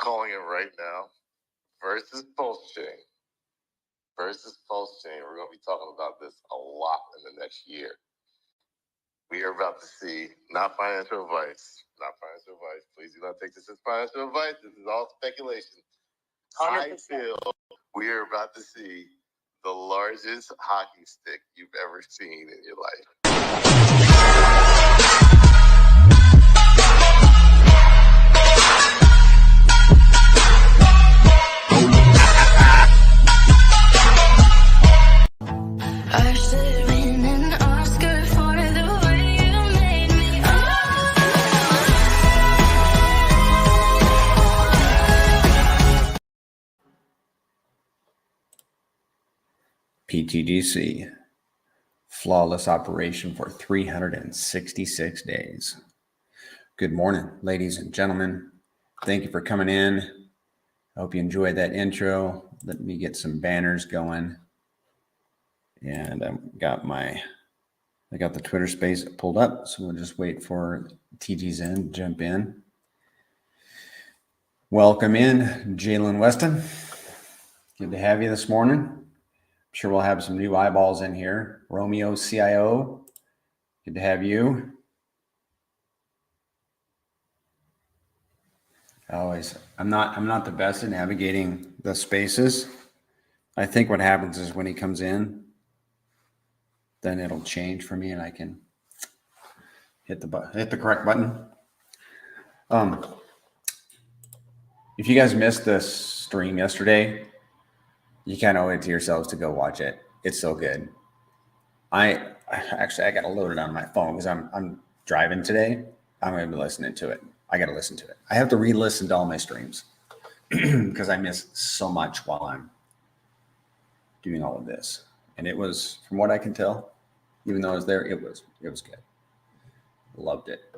calling it right now. Versus pulse chain. Versus pulse chain. We're going to be talking about this a lot in the next year. We are about to see, not financial advice. Please do not take this as financial advice. This is all speculation. 100%. I feel we are about to see the largest hockey stick you've ever seen in your life. pTGC, flawless operation for 366 days. Good morning, ladies and gentlemen. Thank you for coming in. I hope you enjoyed that intro. Let me get some banners going. And I got the Twitter space pulled up, so we'll just wait for TG's to jump in. Welcome in, Jalen Weston. Good to have you this morning. I'm sure we'll have some new eyeballs in here. Romeo CIO, good to have you. Always, I'm not the best at navigating the spaces. I think what happens is when he comes in, then it'll change for me and I can hit the correct button. If you guys missed the stream yesterday, you kind of owe it to yourselves to go watch it. It's so good. I got to load it on my phone because I'm driving today. I'm going to be listening to it. I got to listen to it. I have to re-listen to all my streams because I miss so much while I'm doing all of this. And it was, from what I can tell, even though I was there, it was good. Loved it.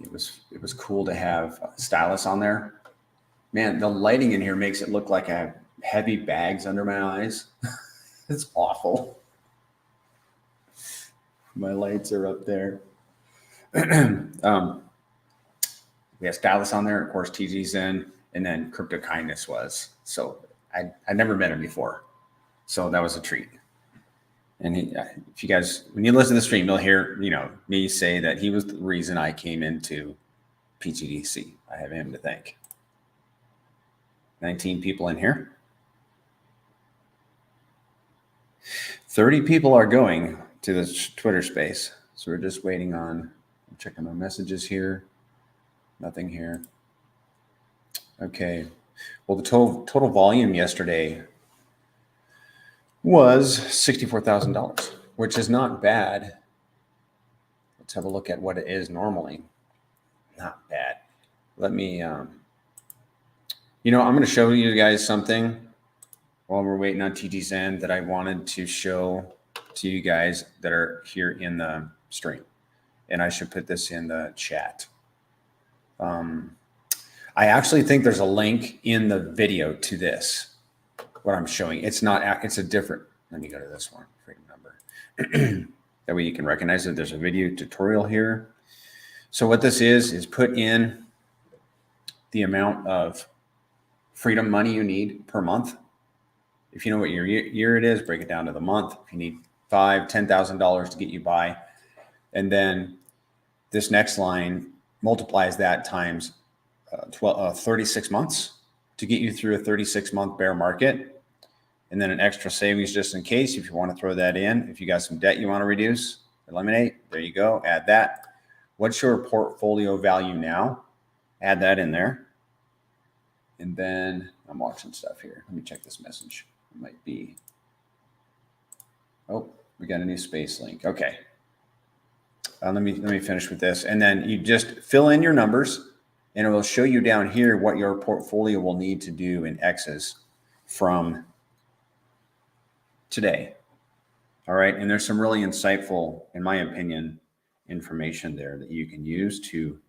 It was cool to have stylus on there. Man, the lighting in here makes it look like I have heavy bags under my eyes. It's awful. My lights are up there. We have stylus on there, of course, TG's in, and then Crypto Kindness was. So I never met him before. So that was a treat. And if you guys, when you listen to the stream, you'll hear, me say that he was the reason I came into pTGC. I have him to thank. 19 people in here. 30 people are going to this Twitter space. So we're just waiting on, I'm checking my messages here. Nothing here. Okay. Well, the total volume yesterday was $64,000, which is not bad. Let's have a look at what it is normally. Not bad. Let me, I'm going to show you guys something while we're waiting on TT's end that I wanted to show to you guys that are here in the stream. And I should put this in the chat. I actually think there's a link in the video to this, what I'm showing. It's a different, let me go to this one, freedom number. That way you can recognize that there's a video tutorial here. So what this is put in the amount of freedom money you need per month. If you know what your year it is, break it down to the month. If you need $5,000, $10,000 to get you by, and then this next line multiplies that times 36 months to get you through a 36-month bear market, and then an extra savings just in case if you want to throw that in. If you got some debt you want to reduce, eliminate, there you go, add that. What's your portfolio value now? Add that in there. And then I'm watching stuff here. Let me check this message. It might be, oh, we got a new space link. Okay. Let me finish with this. And then you just fill in your numbers and it will show you down here what your portfolio will need to do in X's from today. All right. And there's some really insightful, in my opinion, information there that you can use to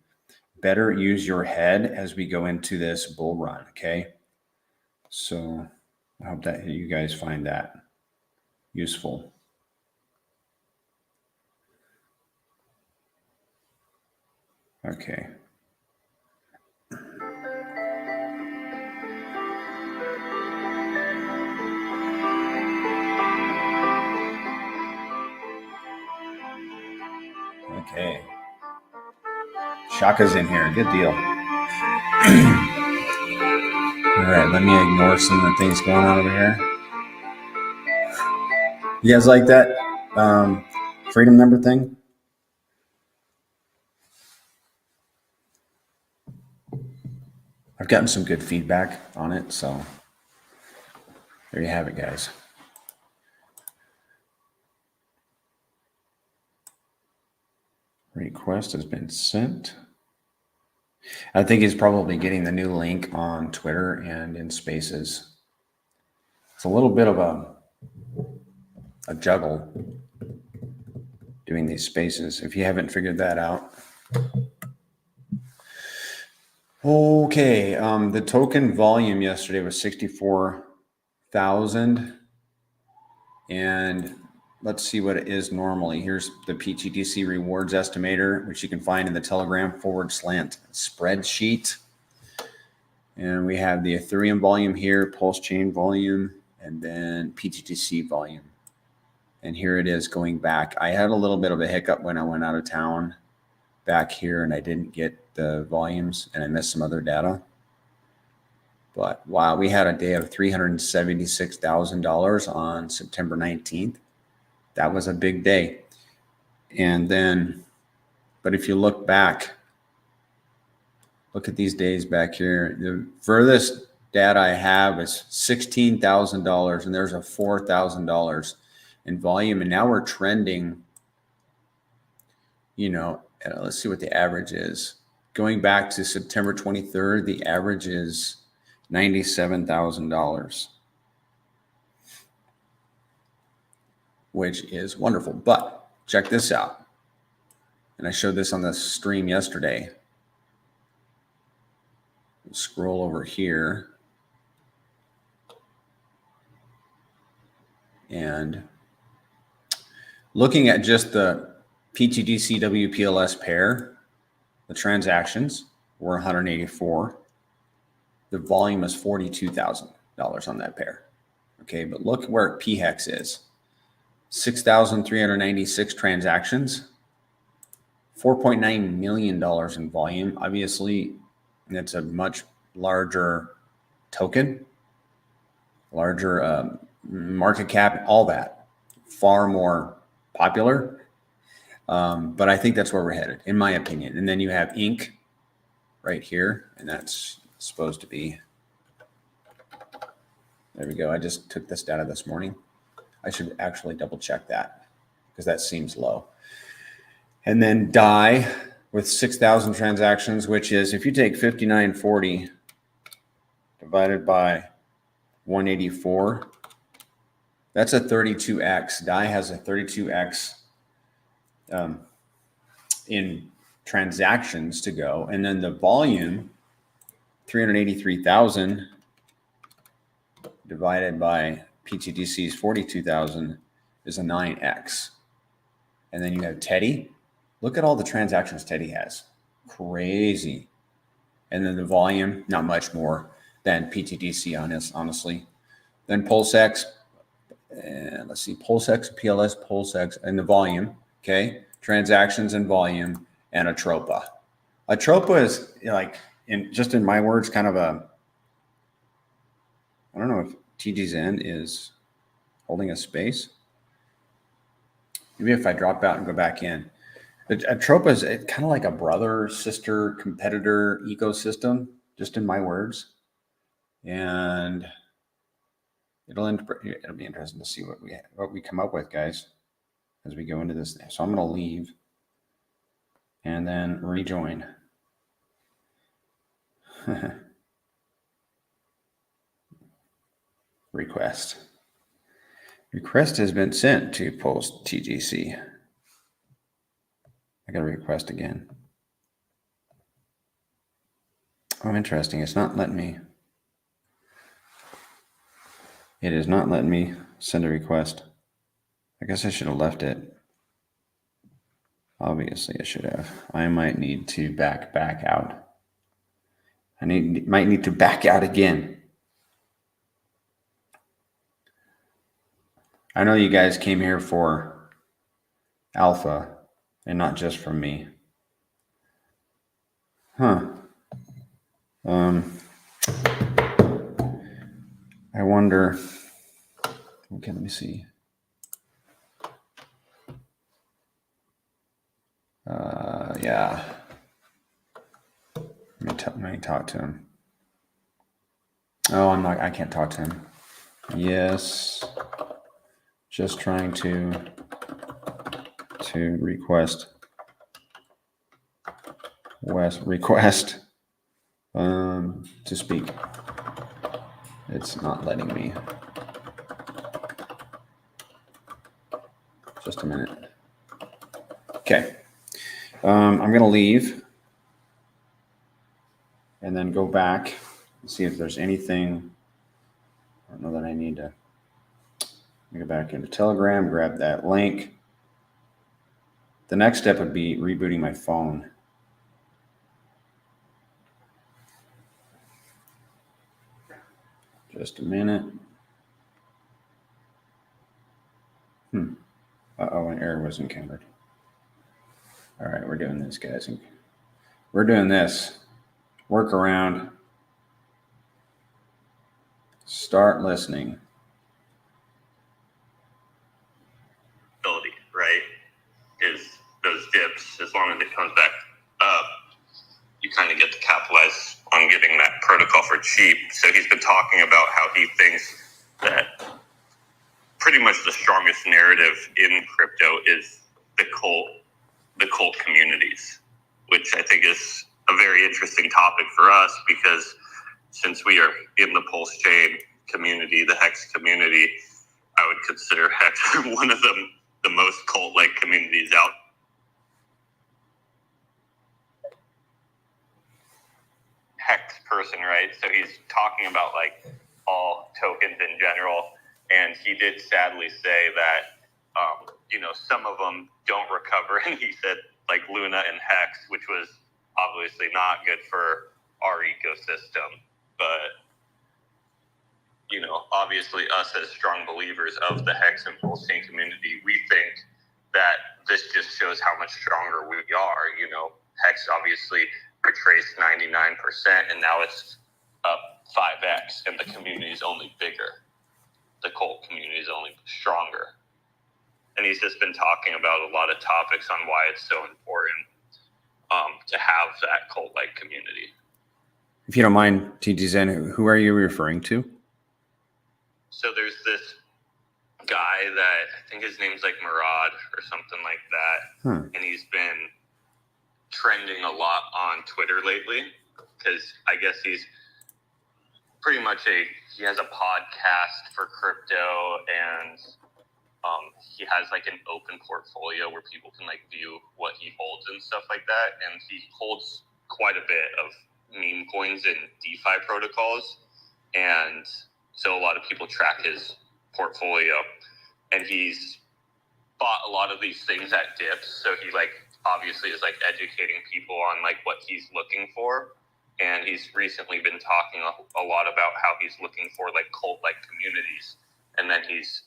better use your head as we go into this bull run. Okay. So I hope that you guys find that useful. Okay. Shaka's in here. Good deal. All right, let me ignore some of the things going on over here. You guys like that freedom number thing? I've gotten some good feedback on it, so there you have it, guys. Request has been sent. I think he's probably getting the new link on Twitter and in Spaces. It's a little bit of a juggle doing these Spaces, if you haven't figured that out. Okay, the token volume yesterday was 64,000. And let's see what it is normally. Here's the pTGC rewards estimator, which you can find in the Telegram / spreadsheet. And we have the Ethereum volume here, Pulse Chain volume, and then pTGC volume. And here it is going back. I had a little bit of a hiccup when I went out of town back here and I didn't get the volumes and I missed some other data. But wow, we had a day of $376,000 on September 19th. That was a big day. And then, but if you look back, look at these days back here. The furthest data I have is $16,000 and there's a $4,000 in volume. And now we're trending, you know, let's see what the average is. Going back to September 23rd, the average is $97,000, which is wonderful. But check this out. And I showed this on the stream yesterday. Scroll over here. And looking at just the pTGC WPLS pair, the transactions were 184. The volume is $42,000 on that pair. Okay, but look where PHEX is. 6,396 transactions, $4.9 million in volume. Obviously, it's a much larger token, larger market cap, all that. Far more popular. But I think that's where we're headed, in my opinion. And then you have Inc. right here, and that's supposed to be, there we go. I just took this data this morning. I should actually double check that because that seems low. And then DAI with 6,000 transactions, which is, if you take 5940 divided by 184, that's a 32x. DAI has a 32x in transactions to go. And then the volume, 383,000 divided by pTGC's 42,000 is a 9x. And then you have Teddy. Look at all the transactions Teddy has. Crazy. And then the volume, not much more than pTGC, honestly. Then PulseX, and let's see, PulseX, PLS, PulseX, and the volume, okay? Transactions and volume, and Atropa. Atropa is, like, in my words, kind of a, I don't know if TGZN is holding a space. Maybe if I drop out and go back in. Atropa is kind of like a brother, sister, competitor ecosystem, just in my words. And it'll be interesting to see what we come up with, guys, as we go into this. So I'm going to leave and then rejoin. Request has been sent to post TGC. I got a request again. Oh, interesting. It's not letting me. It is not letting me send a request. I guess I should have left it. Obviously, I should have. I might need to back out. I might need to back out again. I know you guys came here for alpha and not just from me. Huh. I wonder. Okay, let me see. Yeah. Let me talk to him. Oh, I can't talk to him. Yes. Just trying to request to speak. It's not letting me. Just a minute. Okay. I'm going to leave and then go back and see if there's anything. I don't know that I need to go back into Telegram, grab that link. The next step would be rebooting my phone. Just a minute. Uh-oh, an error was encountered. All right, we're doing this, guys. We're doing this. Workaround. Start listening. Right? Is those dips, as long as it comes back up, you kind of get to capitalize on getting that protocol for cheap. So he's been talking about how he thinks that pretty much the strongest narrative in crypto is the cult communities, which I think is a very interesting topic for us because since we are in the Pulse Chain community, the Hex community, I would consider Hex one of the most cult-like communities out. Hex person, right? So he's talking about like all tokens in general, and he did sadly say that some of them don't recover, and he said like Luna and Hex, which was obviously not good for our ecosystem, but obviously us as strong believers of the Hex and Pulse Chain community, we think that this just shows how much stronger we are. Hex obviously retraced 99%, and now it's up 5x, and the community is only bigger. The cult community is only stronger. And he's just been talking about a lot of topics on why it's so important to have that cult-like community. If you don't mind, TGZ, who are you referring to? So there's this guy that I think his name's like Murad or something like that. And he's been trending a lot on Twitter lately because I guess he's pretty much he has a podcast for crypto, and he has like an open portfolio where people can like view what he holds and stuff like that. And he holds quite a bit of meme coins and DeFi protocols. And so a lot of people track his portfolio, and he's bought a lot of these things at dips. So he like obviously is like educating people on like what he's looking for. And he's recently been talking a lot about how he's looking for like cult-like communities. And then he's,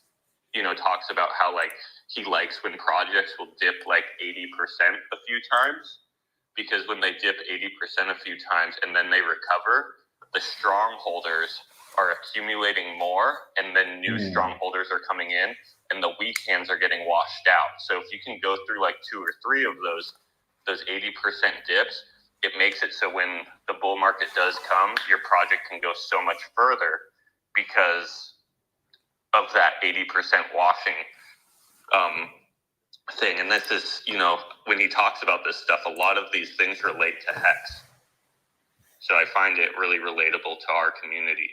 talks about how like he likes when projects will dip like 80% a few times, because when they dip 80% a few times and then they recover, the strongholders are accumulating more, and then new strongholders are coming in, and the weak hands are getting washed out. So if you can go through like 2 or 3 of those 80% dips, it makes it so when the bull market does come, your project can go so much further because of that 80% washing thing. And this is, when he talks about this stuff, a lot of these things relate to Hex. So I find it really relatable to our community.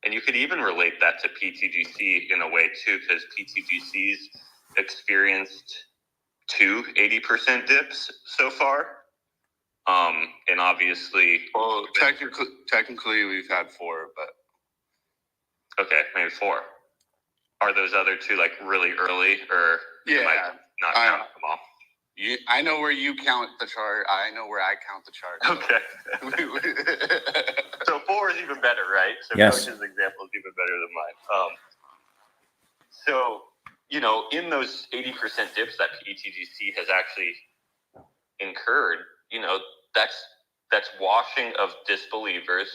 And you could even relate that to pTGC in a way too, because pTGC's experienced 2 80% dips so far. And obviously, well, technically we've had 4, but okay, maybe 4. Are those other 2 like really early, or yeah, not count them all? I know where you count the chart. I know where I count the chart. Okay. So 4 is even better, right? So yes. Coach's example is even better than mine. So, in those 80% dips that pTGC has actually incurred, that's that's washing of disbelievers,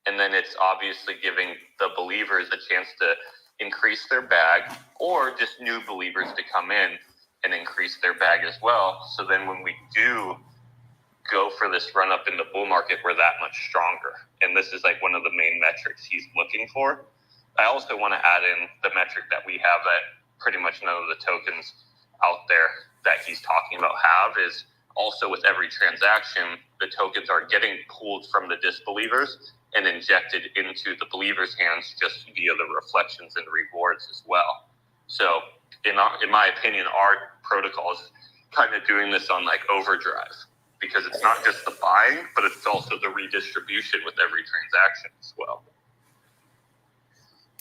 and then it's obviously giving the believers a chance to increase their bag, or just new believers to come in and increase their bag as well. So then when we do go for this run up in the bull market, we're that much stronger. And this is like one of the main metrics he's looking for. I also want to add in the metric that we have that pretty much none of the tokens out there that he's talking about have, is also with every transaction, the tokens are getting pulled from the disbelievers and injected into the believers' hands just via the reflections and rewards as well. So in my opinion, our protocol is kind of doing this on like overdrive, because it's not just the buying, but it's also the redistribution with every transaction as well.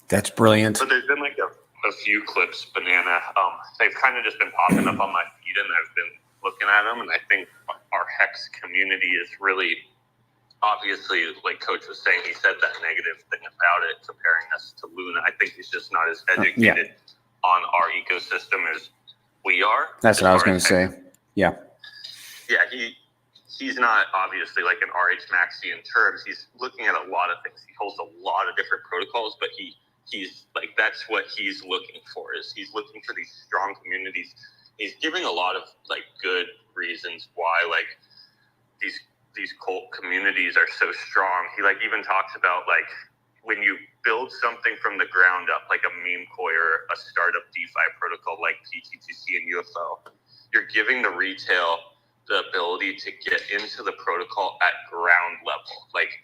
That's brilliant. So there's been like a few clips, Banana. They've kind of just been popping up on my feed, and I've been looking at them, and I think our Hex community is really, obviously, like Coach was saying, he said that negative thing about it, comparing us to Luna. I think he's just not as educated on our ecosystem as we are. That's what I was going to say. Yeah. Yeah, he's not obviously like an RH Maxi in terms. He's looking at a lot of things. He holds a lot of different protocols, but he's like, that's what he's looking for, is he's looking for these strong communities. He's giving a lot of like good reasons why like these cult communities are so strong. He like even talks about like when you build something from the ground up, like a meme coin or a startup DeFi protocol like pTGC and UFO, you're giving the retail the ability to get into the protocol at ground level, like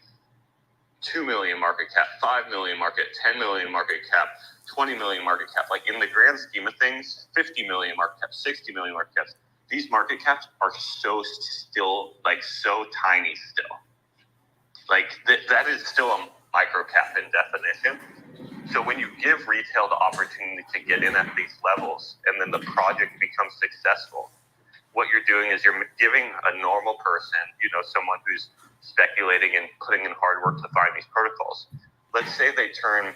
2 million market cap, 5 million market, 10 million market cap, 20 million market cap. Like in the grand scheme of things, 50 million market cap, 60 million market caps. These market caps are so tiny still. Like that is still a micro cap in definition. So when you give retail the opportunity to get in at these levels, and then the project becomes successful, what you're doing is you're giving a normal person, someone who's speculating and putting in hard work to find these protocols. Let's say they turn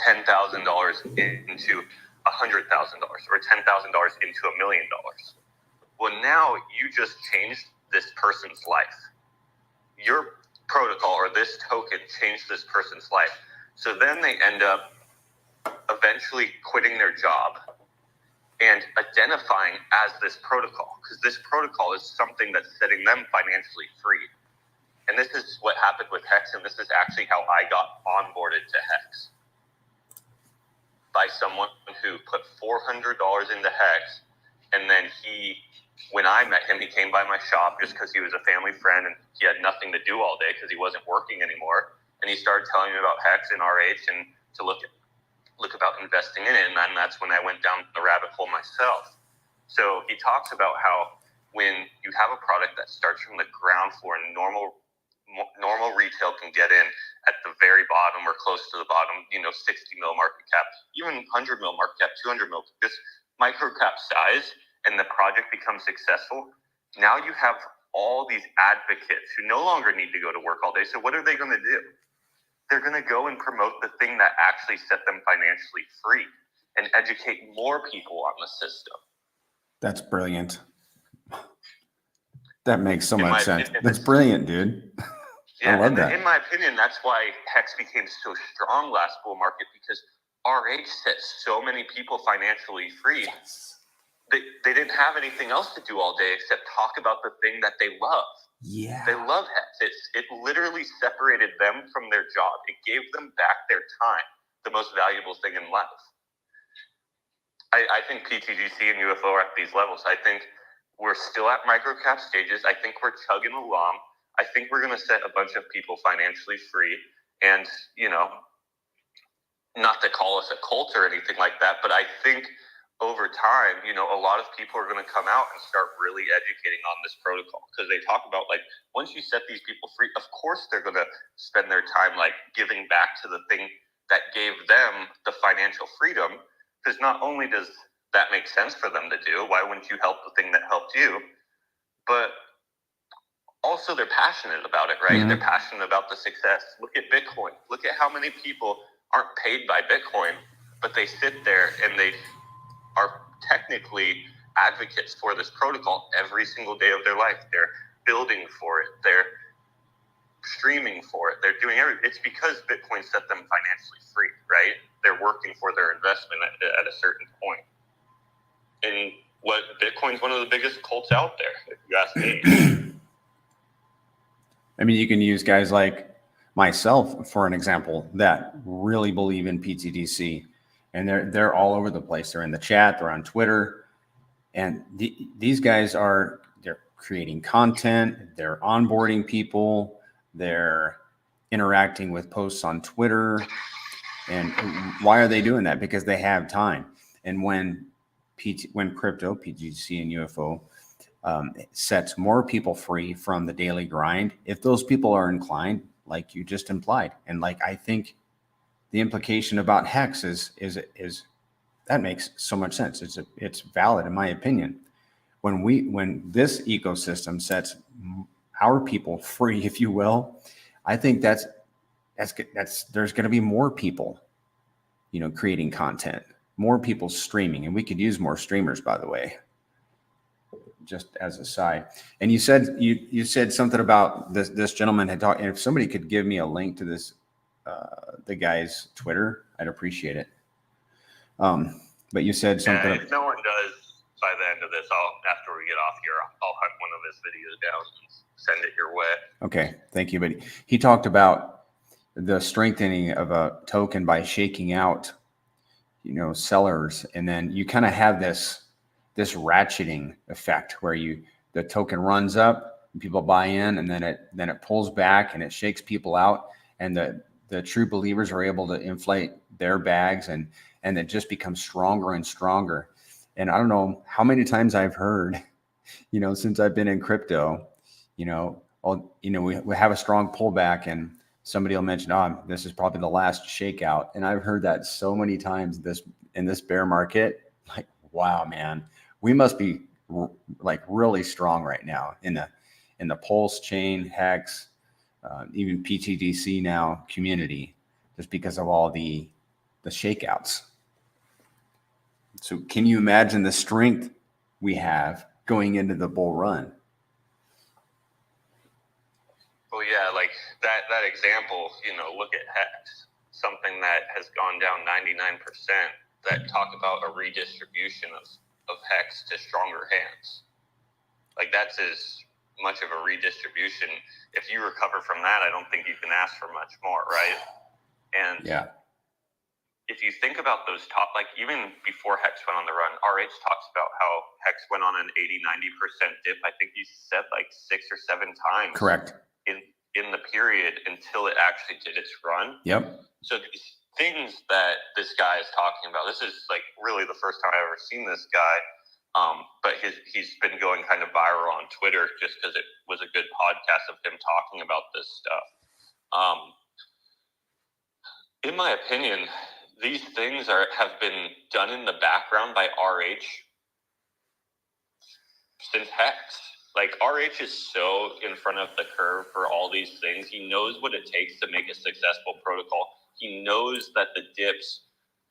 $10,000 into $100,000 or $10,000 into $1 million. Well, now you just changed this person's life. Your protocol or this token changed this person's life. So then they end up eventually quitting their job and identifying as this protocol, because this protocol is something that's setting them financially free. And this is what happened with Hex, and this is actually how I got onboarded to Hex. By someone who put $400 into Hex, and then when I met him, he came by my shop just because he was a family friend and he had nothing to do all day because he wasn't working anymore. And he started telling me about Hex and RH and to look about investing in it, and then that's when I went down the rabbit hole myself. So he talks about how when you have a product that starts from the ground floor and normal retail can get in at the very bottom or close to the bottom, 60 mil market cap, even 100 mil market cap, 200 mil, this micro cap size, and the project becomes successful. Now you have all these advocates who no longer need to go to work all day. So what are they going to do? They're going to go and promote the thing that actually set them financially free and educate more people on the system. That's brilliant. That makes so much sense. That's brilliant, dude. Yeah, I love that. In my opinion, that's why Hex became so strong last bull market, because RH set so many people financially free. Yes. They didn't have anything else to do all day except talk about the thing that they love. Yeah. They love Hex. It literally separated them from their job. It gave them back their time, the most valuable thing in life. I think pTGC and UFO are at these levels. I think we're still at microcap stages. I think we're chugging along. I think we're going to set a bunch of people financially free. And, not to call us a cult or anything like that, but I think over time, a lot of people are going to come out and start really educating on this protocol, because they talk about, like, once you set these people free, of course they're going to spend their time, like, giving back to the thing that gave them the financial freedom, because not only does that make sense for them to do, why wouldn't you help the thing that helped you, but also they're passionate about it, right? Mm-hmm. They're passionate about the success. Look at Bitcoin. Look at how many people aren't paid by Bitcoin, but they sit there and they are technically advocates for this protocol every single day of their life. They're building for it. They're streaming for it. They're doing everything. It's because Bitcoin set them financially free, right? They're working for their investment at a certain point. And what Bitcoin's one of the biggest cults out there, if you ask me. I mean, you can use guys like myself for an example that really believe in pTGC, and they're all over the place. They're in the chat, they're on Twitter, and these guys they're creating content, they're onboarding people, they're interacting with posts on Twitter. And why are they doing that? Because they have time. And when crypto, pTGC and UFO sets more people free from the daily grind, if those people are inclined, like you just implied, and like I think the implication about Hex is that makes so much sense. It's valid in my opinion. When this ecosystem sets our people free, if you will, I think that's there's going to be more people, creating content, more people streaming, and we could use more streamers, by the way, just as a side. And you said something about this gentleman had talked, and if somebody could give me a link to this, the guy's Twitter, I'd appreciate it. But you said something. If no one does by the end of this, after we get off here, I'll hunt one of his videos down and send it your way. Okay, thank you. But he talked about the strengthening of a token by shaking out, sellers, and then you kind of have this ratcheting effect where the token runs up, and people buy in, and then it pulls back and it shakes people out, and the true believers are able to inflate their bags, and it just becomes stronger and stronger. And I don't know how many times I've heard, since I've been in crypto, we have a strong pullback, and somebody will mention, this is probably the last shakeout. And I've heard that so many times in this bear market. Like, wow, man, we must be like really strong right now in the Pulse chain, Hex, even pTGC now community, just because of all the shakeouts. So can you imagine the strength we have going into the bull run? Well, yeah, like that example, look at Hex, something that has gone down 99%, that talk about a redistribution of Hex to stronger hands. Like, that's as much of a redistribution. If you recover from that, I don't think you can ask for much more, right? And yeah, if you think about those like even before Hex went on the run, RH talks about how Hex went on an 80-90% dip. I think he said like 6 or 7 times. Correct. In the period until it actually did its run. Yep. So these things that this guy is talking about, this is like really the first time I've ever seen this guy. But he's been going kind of viral on Twitter just because it was a good podcast of him talking about this stuff. In my opinion, these things have been done in the background by RH since Hex. Like, RH is so in front of the curve for all these things. He knows what it takes to make a successful protocol. He knows that the dips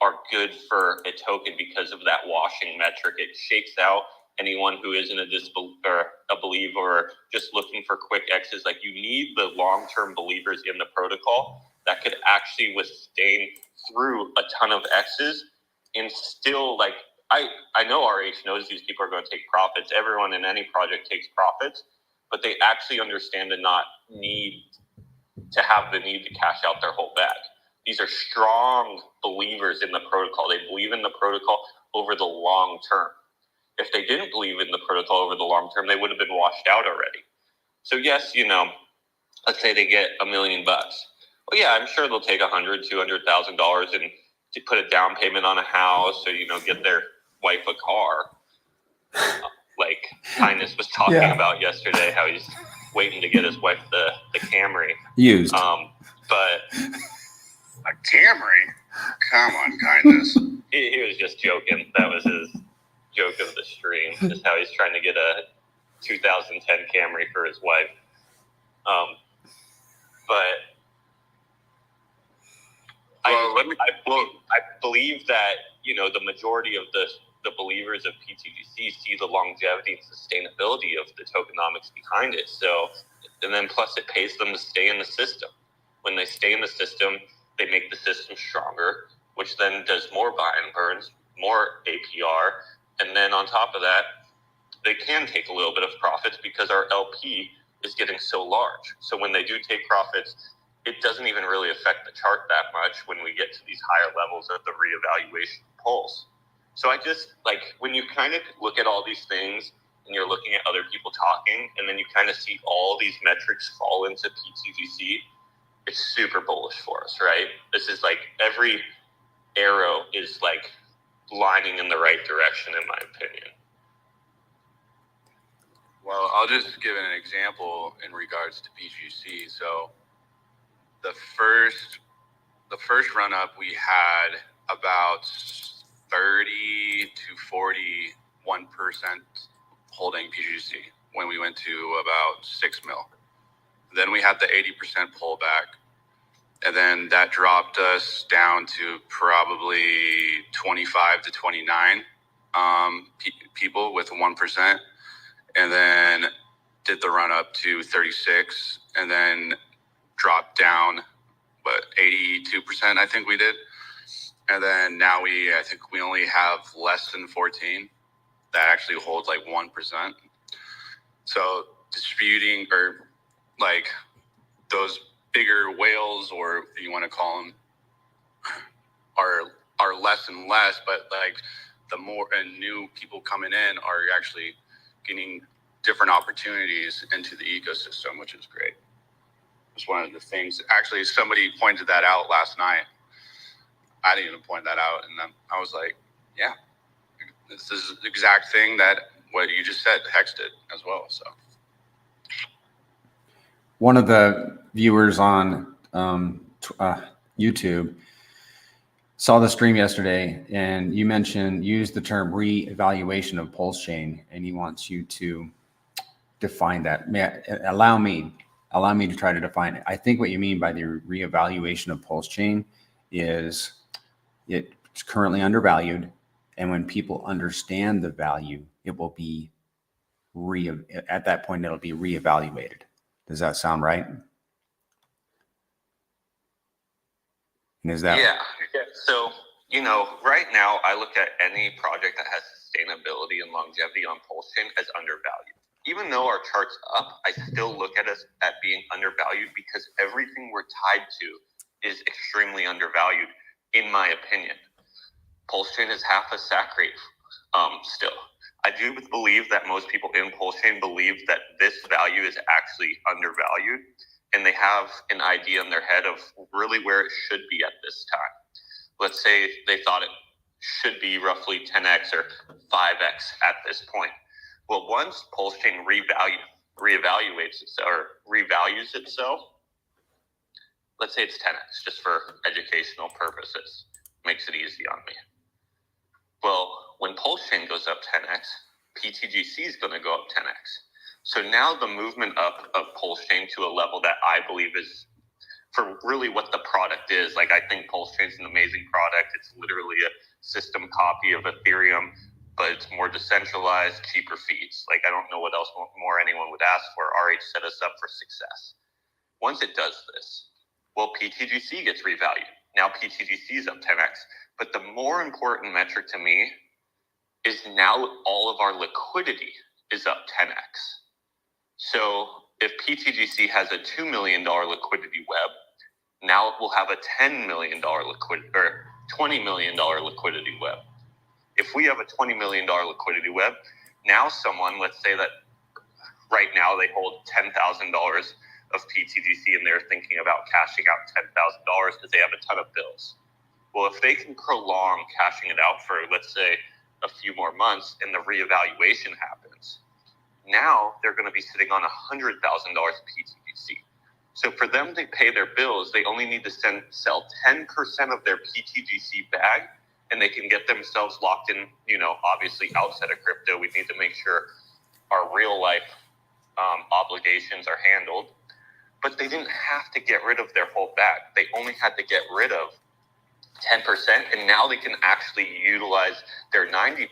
are good for a token because of that washing metric. It shakes out anyone who isn't a believer or just looking for quick X's. Like, you need the long-term believers in the protocol that could actually withstand through a ton of X's and still, like, I know RH knows these people are going to take profits. Everyone in any project takes profits, but they actually understand to not need to have the need to cash out their whole bag. These are strong believers in the protocol. They believe in the protocol over the long term. If they didn't believe in the protocol over the long term, they would have been washed out already. So yes, let's say they get $1 million. Well, yeah, I'm sure they'll take $100,000, $200,000 and to put a down payment on a house, or get their wife a car, like Kindness was talking about yesterday, how he's waiting to get his wife the Camry used. But a Camry? Come on, Kindness. he was just joking. That was his joke of the stream, just how he's trying to get a 2010 Camry for his wife. But I believe that the majority of the the believers of pTGC see the longevity and sustainability of the tokenomics behind it. So, and then plus it pays them to stay in the system. When they stay in the system, they make the system stronger, which then does more buy and burns, more APR. And then on top of that, they can take a little bit of profits because our LP is getting so large. So when they do take profits, it doesn't even really affect the chart that much when we get to these higher levels of the reevaluation pulse. So I just, like, when you kind of look at all these things and you're looking at other people talking, and then you kind of see all these metrics fall into pTGC, it's super bullish for us, right? This is like every arrow is like lining in the right direction, in my opinion. Well, I'll just give an example in regards to pTGC. So the first run up, we had about 30 to 41% holding pTGC when we went to about 6 mil. Then we had the 80% pullback, and then that dropped us down to probably 25 to 29 people with 1%, and then did the run up to 36, and then dropped down, but 82% I think we did. And then now I think we only have less than 14 that actually holds like 1%. So disputing, or like those bigger whales, or if you want to call them, are less and less, but like the more and new people coming in are actually getting different opportunities into the ecosystem, which is great. It's one of the things. Actually, somebody pointed that out last night. I didn't even point that out, and then I was like, "Yeah, this is the exact thing that what you just said, Hex did as well." So, one of the viewers on YouTube saw the stream yesterday, and you used the term re-evaluation of pulse chain, and he wants you to define that. Allow me to try to define it. I think what you mean by the re-evaluation of pulse chain is it's currently undervalued, and when people understand the value, it will be at that point it'll be reevaluated. Does that sound right? And is that? Yeah. So, right now I look at any project that has sustainability and longevity on pulse chain as undervalued. Even though our chart's up, I still look at us at being undervalued because everything we're tied to is extremely undervalued, in my opinion. Pulse chain is half a sack rate still. I do believe that most people in pulse chain believe that this value is actually undervalued, and they have an idea in their head of really where it should be at this time. Let's say they thought it should be roughly 10x or 5x at this point. Well, once pulse chain reevaluates itself or revalues itself, let's say it's 10x just for educational purposes, makes it easy on me. Well, when pulse chain goes up 10x, pTGC is going to go up 10x. So now the movement up of pulse chain to a level that I believe is for really what the product is. Like, I think pulse chain is an amazing product. It's literally a system copy of Ethereum, but it's more decentralized, cheaper fees. Like, I don't know what else more anyone would ask for. RH set us up for success. Once it does this, well, pTGC gets revalued. Now pTGC is up 10x. But the more important metric to me is now all of our liquidity is up 10x. So if pTGC has a $2 million liquidity web, now it will have a $10 million liquidity or $20 million liquidity web. If we have a $20 million liquidity web, now someone, let's say that right now they hold $10,000 of pTGC and they're thinking about cashing out $10,000 because they have a ton of bills. Well, if they can prolong cashing it out for, let's say, a few more months and the reevaluation happens, now they're going to be sitting on $100,000 pTGC. So for them to pay their bills, they only need to sell 10% of their pTGC bag, and they can get themselves locked in, obviously outside of crypto. We need to make sure our real life obligations are handled. But they didn't have to get rid of their whole bag. They only had to get rid of 10%, and now they can actually utilize their 90%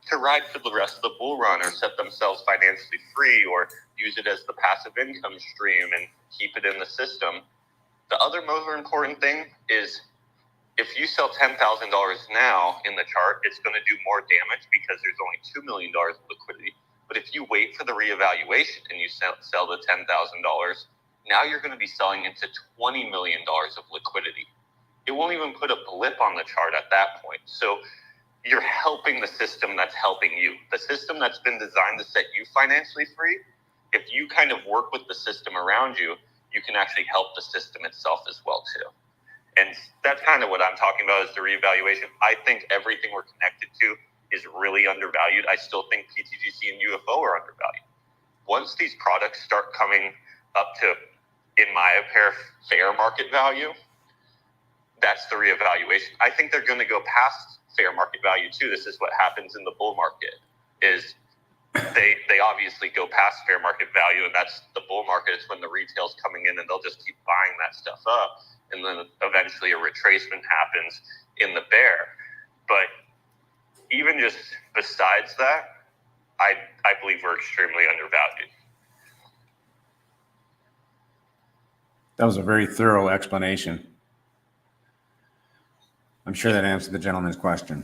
to ride for the rest of the bull run, or set themselves financially free, or use it as the passive income stream and keep it in the system. The other most important thing is, if you sell $10,000 now in the chart, it's going to do more damage because there's only $2 million of liquidity. But if you wait for the reevaluation and you sell the $10,000, now you're going to be selling into $20 million of liquidity. It won't even put a blip on the chart at that point. So you're helping the system that's helping you. The system that's been designed to set you financially free, if you kind of work with the system around you, you can actually help the system itself as well too. And that's kind of what I'm talking about, is the reevaluation. I think everything we're connected to is really undervalued. I still think pTGC and UFO are undervalued. Once these products start coming up to, in my opinion, fair market value, that's the reevaluation. I think they're going to go past fair market value too. This is what happens in the bull market, is they obviously go past fair market value, and that's the bull market. It's when the retail's coming in and they'll just keep buying that stuff up. And then eventually a retracement happens in the bear. But even just besides that, I believe we're extremely undervalued. That was a very thorough explanation. I'm sure that answered the gentleman's question.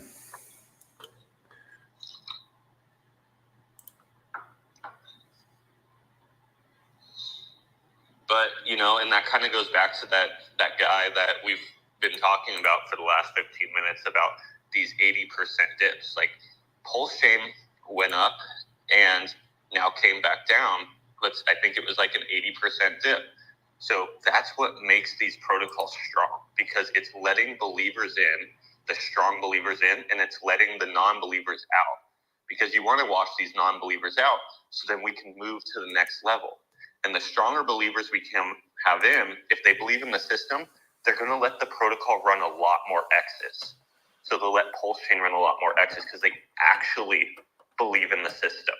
But, and that kind of goes back to that guy that we've been talking about for the last 15 minutes about these 80% dips. Like, Pulse Chain went up and now came back down. I think it was like an 80% dip. So that's what makes these protocols strong, because it's letting believers in, the strong believers in, and it's letting the non-believers out. Because you want to wash these non-believers out so then we can move to the next level. And the stronger believers we can have in, if they believe in the system, they're going to let the protocol run a lot more X's. So they'll let Pulse Chain run a lot more X's because they actually believe in the system.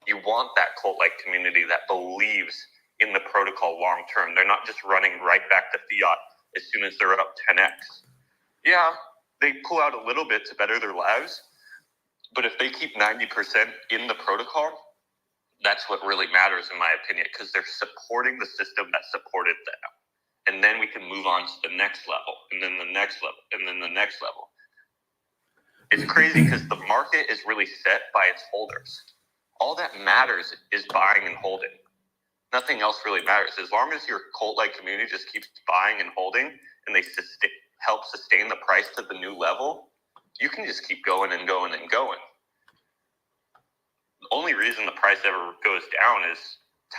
You want that cult-like community that believes in the protocol long term. They're not just running right back to fiat as soon as they're up 10x. Yeah, they pull out a little bit to better their lives, but if they keep 90% in the protocol, that's what really matters, in my opinion, because they're supporting the system that supported them. And then we can move on to the next level, and then the next level, and then the next level. It's crazy because the market is really set by its holders. All that matters is buying and holding. Nothing else really matters. As long as your cult-like community just keeps buying and holding, and they help sustain the price to the new level, you can just keep going and going and going. The only reason the price ever goes down is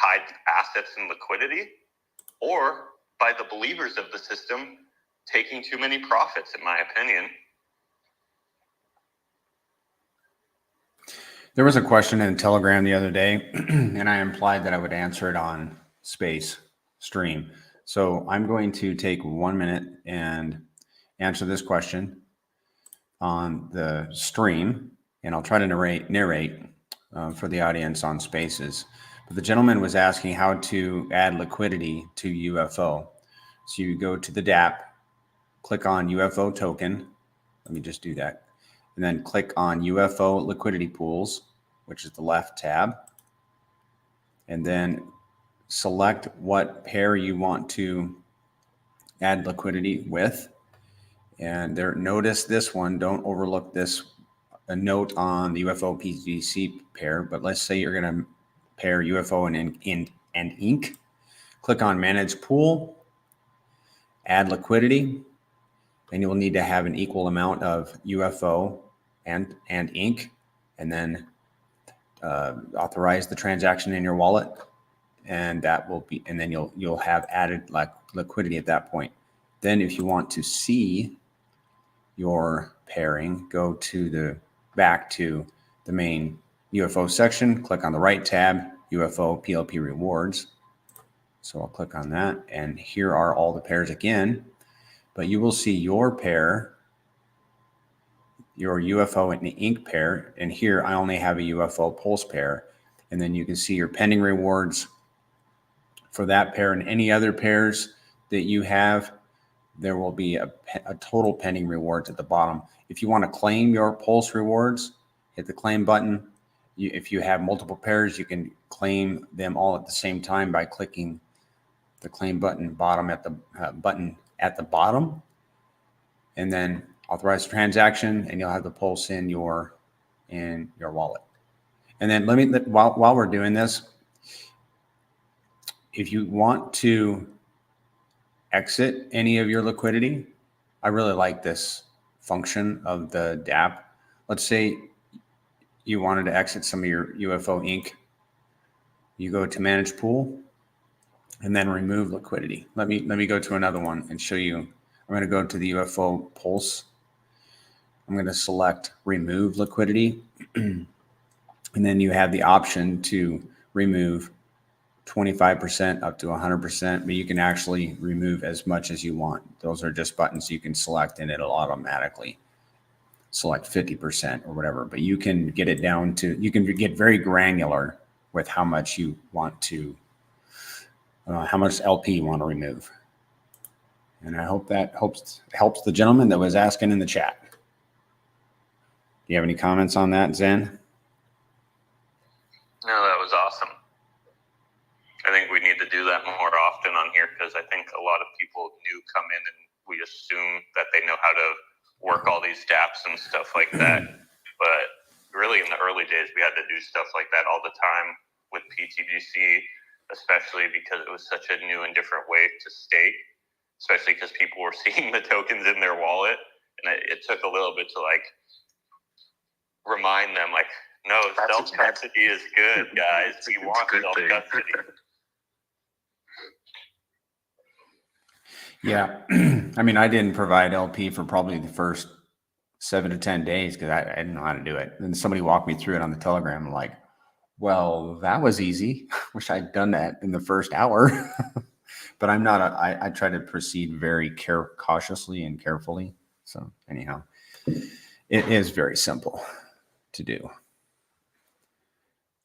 tied to assets and liquidity, or by the believers of the system taking too many profits, in my opinion. There was a question in Telegram the other day, and I implied that I would answer it on Space Stream. So I'm going to take 1 minute and answer this question on the stream, and I'll try to narrate for the audience on Spaces. But the gentleman was asking how to add liquidity to UFO. So you go to the DApp, click on UFO token. Let me just do that. And then click on UFO liquidity pools, which is the left tab. And then select what pair you want to add liquidity with. And there, notice this one, don't overlook this, a note on the UFO pTGC pair, but let's say you're going to pair UFO and ink. Click on manage pool, add liquidity, and you will need to have an equal amount of UFO and ink, and then authorize the transaction in your wallet, and that will be, and then you'll have added liquidity at that point. Then if you want to see your pairing, go to back to the main UFO section, click on the right tab, UFO PLP rewards. So I'll click on that, and here are all the pairs again, but you will see your pair, your UFO and the ink pair, and here I only have a UFO pulse pair, and then you can see your pending rewards for that pair and any other pairs that you have there will be a total pending rewards at the bottom. If you want to claim your Pulse rewards, hit the claim button. If you have multiple pairs, you can claim them all at the same time by clicking the claim button at the bottom, and then authorize the transaction, and you'll have the Pulse in your wallet. And then while we're doing this, if you want to exit any of your liquidity, I really like this function of the DApp. Let's say you wanted to exit some of your UFO Inc. You go to manage pool and then remove liquidity. Let me go to another one and show you. I'm going to go to the UFO Pulse. I'm going to select remove liquidity. And then you have the option to remove 25% up to 100%, but you can actually remove as much as you want. Those are just buttons you can select and it'll automatically select 50% or whatever, but you can get it down to, you can get very granular with how much you want to, how much LP you want to remove. And I hope that helps the gentleman that was asking in the chat. Do you have any comments on that, Zen? No, that was awesome. I think we need to do that more often on here because I think a lot of people new come in and we assume that they know how to work all these dApps and stuff like that. But really in the early days, we had to do stuff like that all the time with pTGC, especially because it was such a new and different way to stake, especially because people were seeing the tokens in their wallet. And it took a little bit to like remind them like, no, self-custody is good, guys. We want self-custody. Yeah. I mean, I didn't provide LP for probably the first 7 to 10 days because I didn't know how to do it. And somebody walked me through it on the Telegram. I'm like, well, that was easy. Wish I'd done that in the first hour. But I'm not, I try to proceed very cautiously and carefully. So anyhow, it is very simple to do.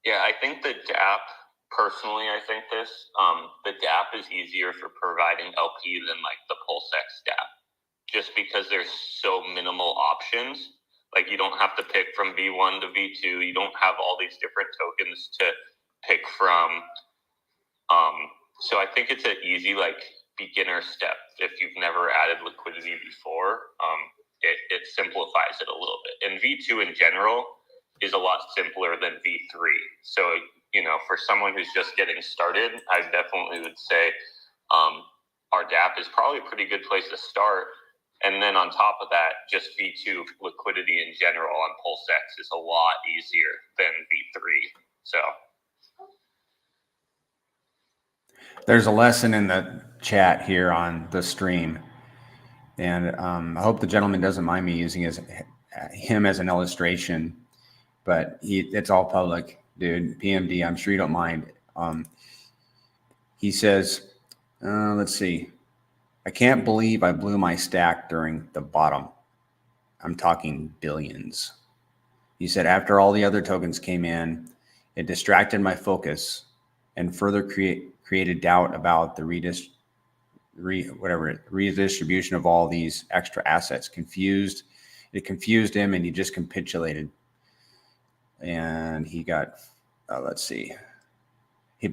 Yeah, I think the dApp, personally, I think the dApp is easier for providing LP than like the PulseX dApp, just because there's so minimal options. Like you don't have to pick from V1 to V2. You don't have all these different tokens to pick from. So I think it's an easy like beginner step. If you've never added liquidity before, it simplifies it a little bit. And V2 in general is a lot simpler than V3. So, you know, for someone who's just getting started, I definitely would say our dApp is probably a pretty good place to start. And then on top of that, just V2 liquidity in general on PulseX is a lot easier than V3. So there's a lesson in the chat here on the stream. And I hope the gentleman doesn't mind me using him as an illustration, but it's all public, dude. PMD, I'm sure you don't mind. He says, let's see. I can't believe I blew my stack during the bottom. I'm talking billions. He said, after all the other tokens came in, it distracted my focus and further created doubt about the redistribution of all these extra assets. It confused him and he just capitulated. And he got, let's see.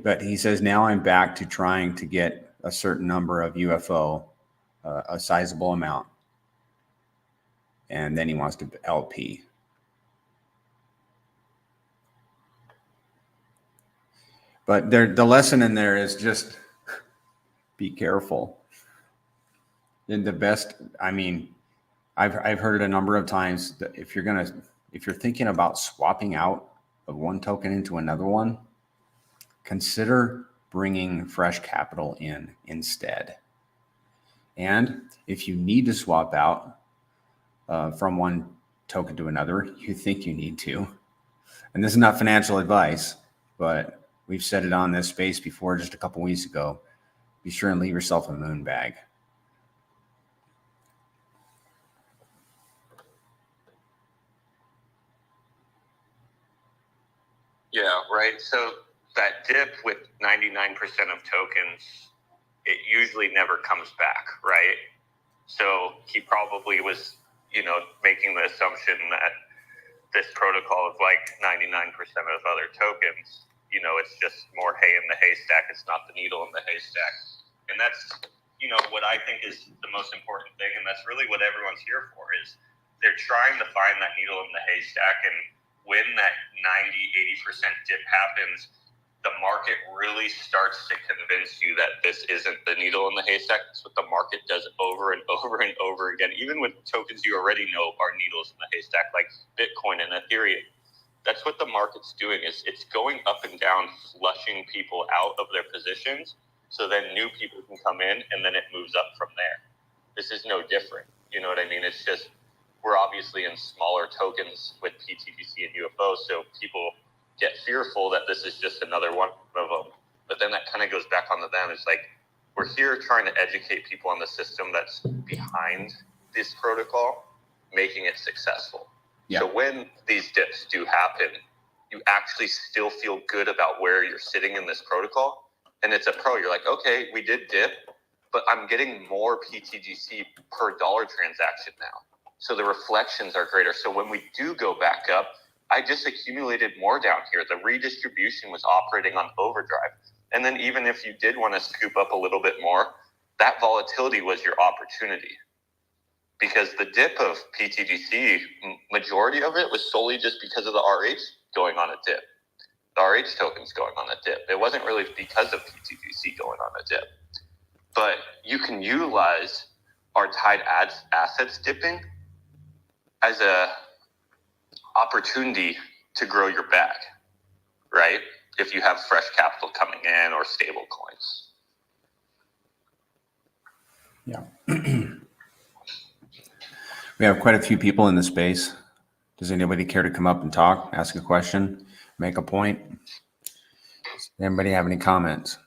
But he says, now I'm back to trying to get a certain number of UFO, a sizable amount. And then he wants to LP. But the lesson in there is just be careful. And the best, I mean, I've heard it a number of times that if you're thinking about swapping out of one token into another one, consider bringing fresh capital in instead. And if you need to swap out from one token to another, you think you need to. And this is not financial advice, but we've said it on this space before just a couple weeks ago. Be sure and leave yourself a moon bag. yeah, right. So that dip with 99% of tokens, it usually never comes back, right? So he probably was, making the assumption that this protocol is like 99% of other tokens. It's just more hay in the haystack. It's not the needle in the haystack. And that's, what I think is the most important thing. And that's really what everyone's here for, is they're trying to find that needle in the haystack. And when that 90-80% dip happens, the market really starts to convince you that this isn't the needle in the haystack. That's what the market does over and over and over again, even with tokens you already know are needles in the haystack, like Bitcoin and Ethereum. That's what the market's doing, is it's going up and down, flushing people out of their positions, so then new people can come in, and then it moves up from there. This is no different. You know what I mean? It's just, we're obviously in smaller tokens with pTGC and UFO, so people get fearful that this is just another one of them. But then that kind of goes back onto them. It's like, we're here trying to educate people on the system that's behind this protocol, making it successful. Yeah. So when these dips do happen, you actually still feel good about where you're sitting in this protocol. And it's a pro. You're like, okay, we did dip, but I'm getting more pTGC per dollar transaction now. So the reflections are greater. So when we do go back up, I just accumulated more down here. The redistribution was operating on overdrive. And then even if you did want to scoop up a little bit more, that volatility was your opportunity. Because the dip of pTGC, majority of it was solely just because of the RH going on a dip. The RH tokens going on a dip. It wasn't really because of pTGC going on a dip. But you can utilize our tied assets dipping as a opportunity to grow your bag, right? If you have fresh capital coming in or stable coins. Yeah. We have quite a few people in the space. Does anybody care to come up and talk, ask a question, make a point? Does anybody have any comments?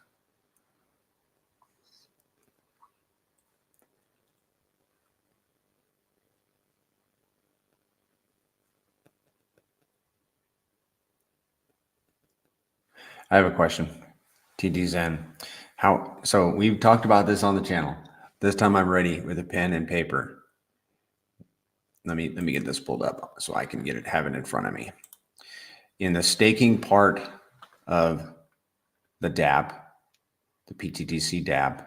I have a question. TD Zen. So we've talked about this on the channel. This time I'm ready with a pen and paper. Let me get this pulled up so I can have it in front of me. In the staking part of the DApp, the pTGC DApp,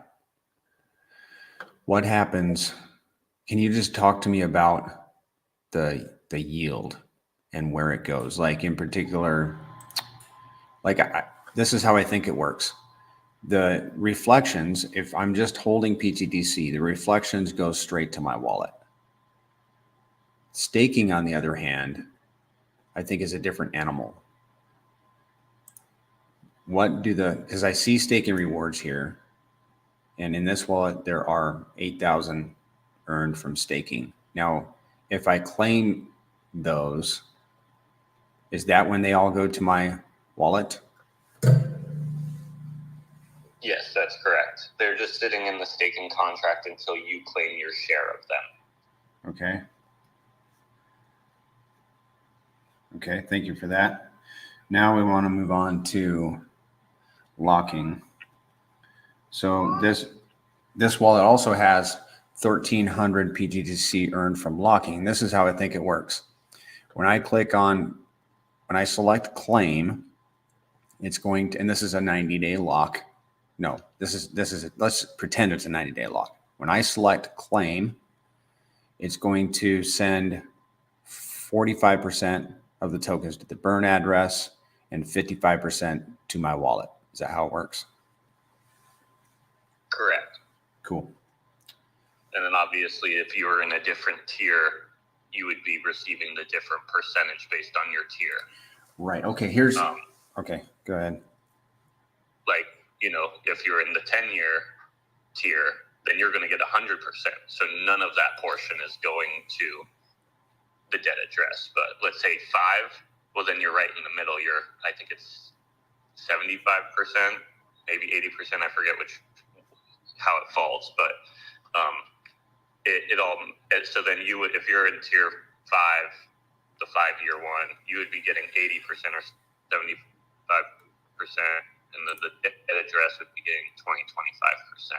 what happens? Can you just talk to me about the yield and where it goes? Like in particular, this is how I think it works. The reflections, if I'm just holding pTGC, the reflections go straight to my wallet. Staking, on the other hand, I think is a different animal. Because I see staking rewards here, and in this wallet, there are 8,000 earned from staking. Now, if I claim those, is that when they all go to my wallet? Yes, that's correct. They're just sitting in the staking contract until you claim your share of them. Okay. Okay, thank you for that. Now we want to move on to locking. So this wallet also has 1,300 pTGC earned from locking. This is how I think it works. When I select claim, it's going to, and this is a 90-day lock. No, let's pretend it's a 90-day lock. When I select claim, it's going to send 45% of the tokens to the burn address and 55% to my wallet. Is that how it works? Correct. Cool. And then obviously if you were in a different tier, you would be receiving the different percentage based on your tier. Right. Okay. Okay. Go ahead. Like, if you're in the 10-year tier, then you're going to get 100%. So none of that portion is going to the debt address. But let's say 5, well, then you're right in the middle. I think it's 75%, maybe 80%. I forget how it falls, but so then you would, if you're in tier 5, the 5-year one, you would be getting 80% or 75%, and then the debt address would be getting 20-25%.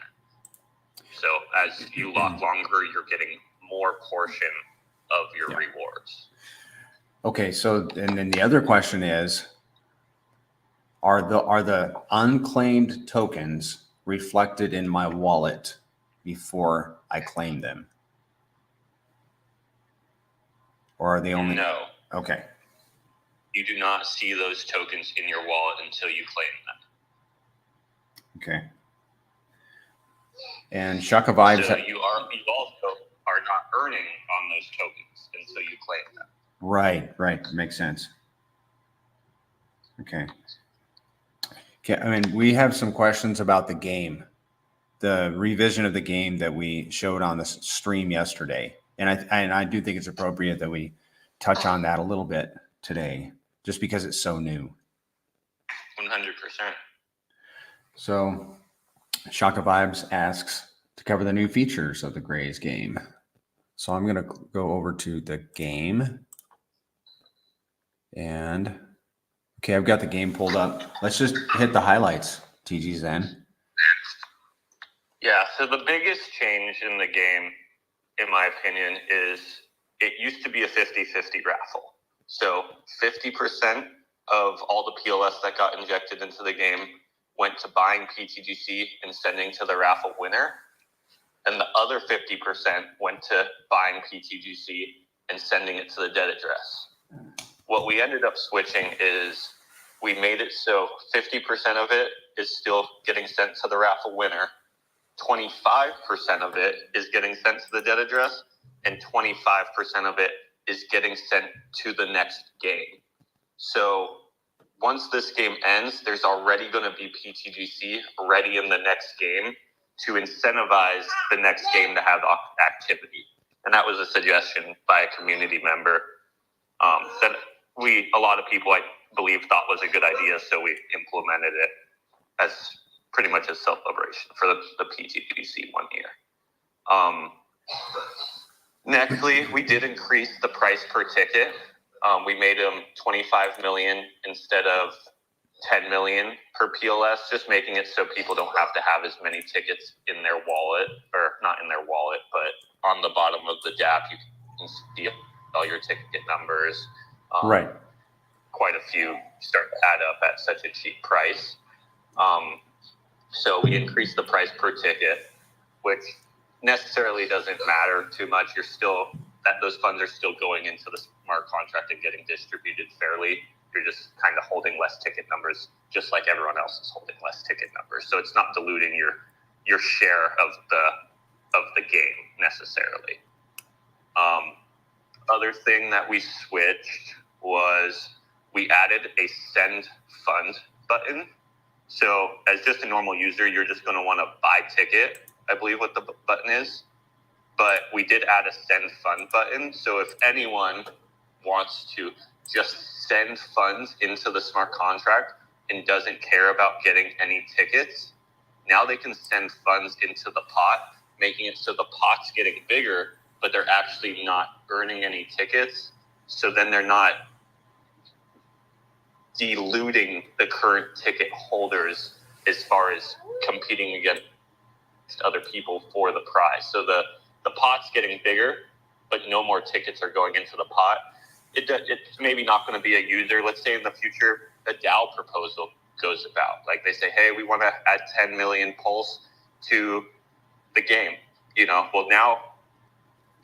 So as you lock longer, you're getting more portion of your rewards. Okay, so and then the other question is, are the unclaimed tokens reflected in my wallet before I claim them? Or are they only? No. Okay. You do not see those tokens in your wallet until you claim them. Okay. And Shaka Vibes. So you also are not earning on those tokens until you claim them. Right. Makes sense. Okay. Okay. I mean, we have some questions about the game, the revision of the game that we showed on the stream yesterday. And I do think it's appropriate that we touch on that a little bit today, just because it's so new. 100%. So Shaka Vibes asks to cover the new features of the Grays game. So I'm going to go over to the game. And okay, I've got the game pulled up. Let's just hit the highlights, TG Zen. Yeah, so the biggest change in the game, in my opinion, is it used to be a 50-50 raffle. So 50% of all the PLS that got injected into the game went to buying pTGC and sending to the raffle winner. And the other 50% went to buying pTGC and sending it to the dead address. What we ended up switching is we made it so 50% of it is still getting sent to the raffle winner, 25% of it is getting sent to the dead address, and 25% of it is getting sent to the next game. So once this game ends, there's already going to be pTGC ready in the next game to incentivize the next game to have activity. And that was a suggestion by a community member that a lot of people, I believe, thought was a good idea. So we implemented it as pretty much a celebration for the pTGC 1 year. Nextly, we did increase the price per ticket. We made them 25 million instead of 10 million per PLS, just making it so people don't have to have as many tickets in their wallet, or not in their wallet, but on the bottom of the DApp, you can see all your ticket numbers. Right. Quite a few start to add up at such a cheap price. So we increased the price per ticket, which necessarily doesn't matter too much. Those funds are still going into the smart contract and getting distributed fairly. You're just kind of holding less ticket numbers, just like everyone else is holding less ticket numbers. So it's not diluting your share of the game necessarily. Other thing that we switched was we added a send fund button. So as just a normal user, you're just going to want to buy ticket, I believe what the button is. But we did add a send fund button. So if anyone wants to just send funds into the smart contract and doesn't care about getting any tickets, now they can send funds into the pot, making it so the pot's getting bigger, but they're actually not earning any tickets. So then they're not diluting the current ticket holders as far as competing against other people for the prize. So the pot's getting bigger, but no more tickets are going into the pot. It's maybe not going to be a user. Let's say in the future, a DAO proposal goes about. Like they say, hey, we want to add 10 million pulse to the game. Well, now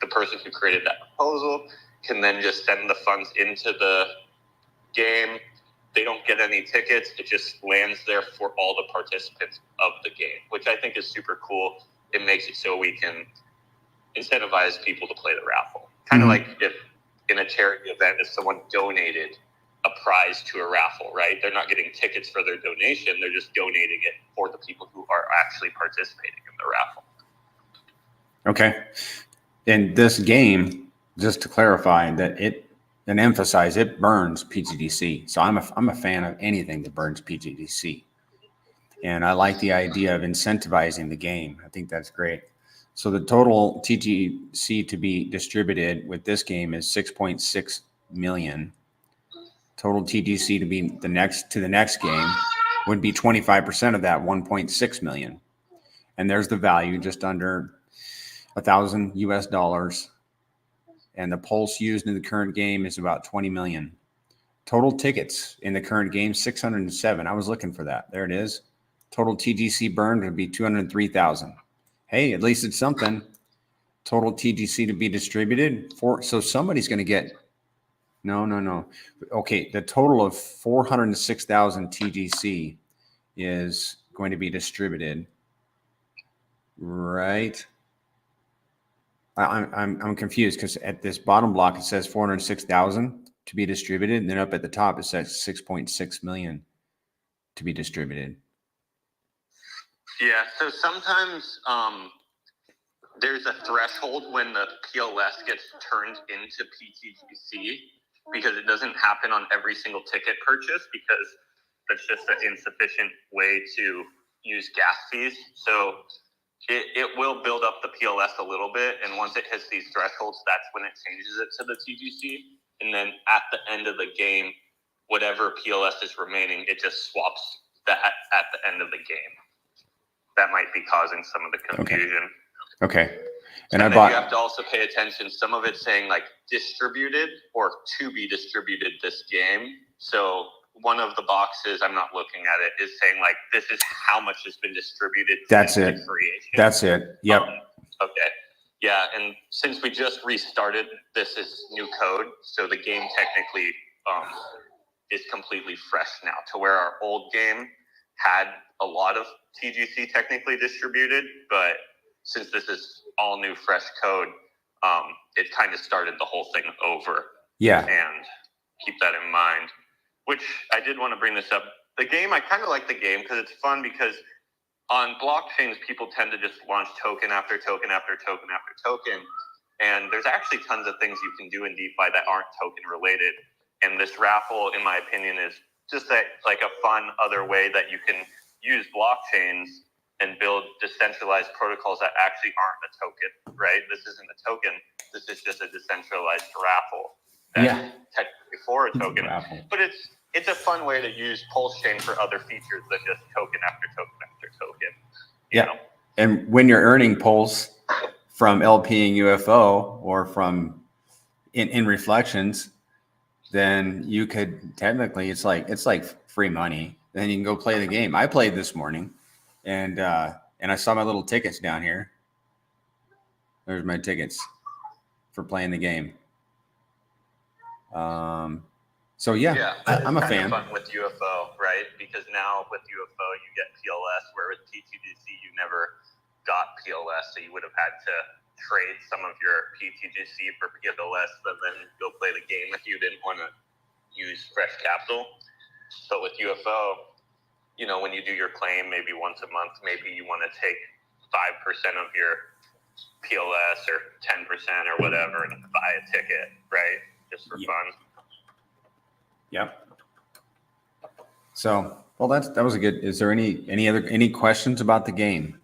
the person who created that proposal can then just send the funds into the game. They don't get any tickets. It just lands there for all the participants of the game, which I think is super cool. It makes it so we can incentivize people to play the raffle. Kind of like if in a charity event, if someone donated a prize to a raffle, right? They're not getting tickets for their donation. They're just donating it for the people who are actually participating in the raffle. Okay. In this game, just to clarify that and emphasize, it burns pTGC. So I'm a fan of anything that burns pTGC. And I like the idea of incentivizing the game. I think that's great. So the total TGC to be distributed with this game is 6.6 million. Total TGC to be the next game would be 25% of that 1.6 million. And there's the value, just under $1,000 US. And the pulse used in the current game is about 20 million. Total tickets in the current game, 607. I was looking for that. There it is. Total TGC burned would be 203,000. Hey, at least it's something. Total TGC to be distributed so somebody's going to get, no. Okay, the total of 406,000 TGC is going to be distributed, right? I'm confused because at this bottom block it says 406,000 to be distributed, and then up at the top it says 6.6 million to be distributed. Yeah, so sometimes there's a threshold when the PLS gets turned into pTGC because it doesn't happen on every single ticket purchase because that's just an insufficient way to use gas fees. So it will build up the PLS a little bit, and once it hits these thresholds, that's when it changes it to the TGC. And then at the end of the game, whatever PLS is remaining, it just swaps that at the end of the game. That might be causing some of the confusion. Okay. And you I have to also pay attention. Some of it's saying like distributed or to be distributed this game. So one of the boxes, I'm not looking at it, is saying like this is how much has been distributed. That's it. That's it. Yep. Okay. Yeah, and since we just restarted, this is new code, so the game technically is completely fresh now. To where our old game had a lot of TGC technically distributed, but since this is all new, fresh code, it kind of started the whole thing over. Yeah. And keep that in mind. Which I did want to bring this up. The game, I kind of like the game because it's fun because on blockchains, people tend to just launch token after token after token after token. And there's actually tons of things you can do in DeFi that aren't token related. And this raffle, in my opinion, is just like a fun other way that you can use blockchains and build decentralized protocols that actually aren't a token, right? This isn't a token. This is just a decentralized raffle. That's technically for a token. But it's a fun way to use Pulse Chain for other features than just token after token after token. You know? And when you're earning Pulse from LPing UFO or from in reflections, then you could technically it's like free money. Then you can go play the game. I played this morning, and I saw my little tickets down here. There's my tickets for playing the game. So I'm a fan. Fun with UFO, right? Because now with UFO you get PLS, where with pTGC you never got PLS, so you would have had to trade some of your pTGC for PLS, but then go play the game if you didn't want to use fresh capital. But with UFO, you know, when you do your claim, maybe once a month, maybe you want to take 5% of your PLS or 10% or whatever and buy a ticket, right? Just for fun. Yep. So, well, that was a good. Is there any questions about the game?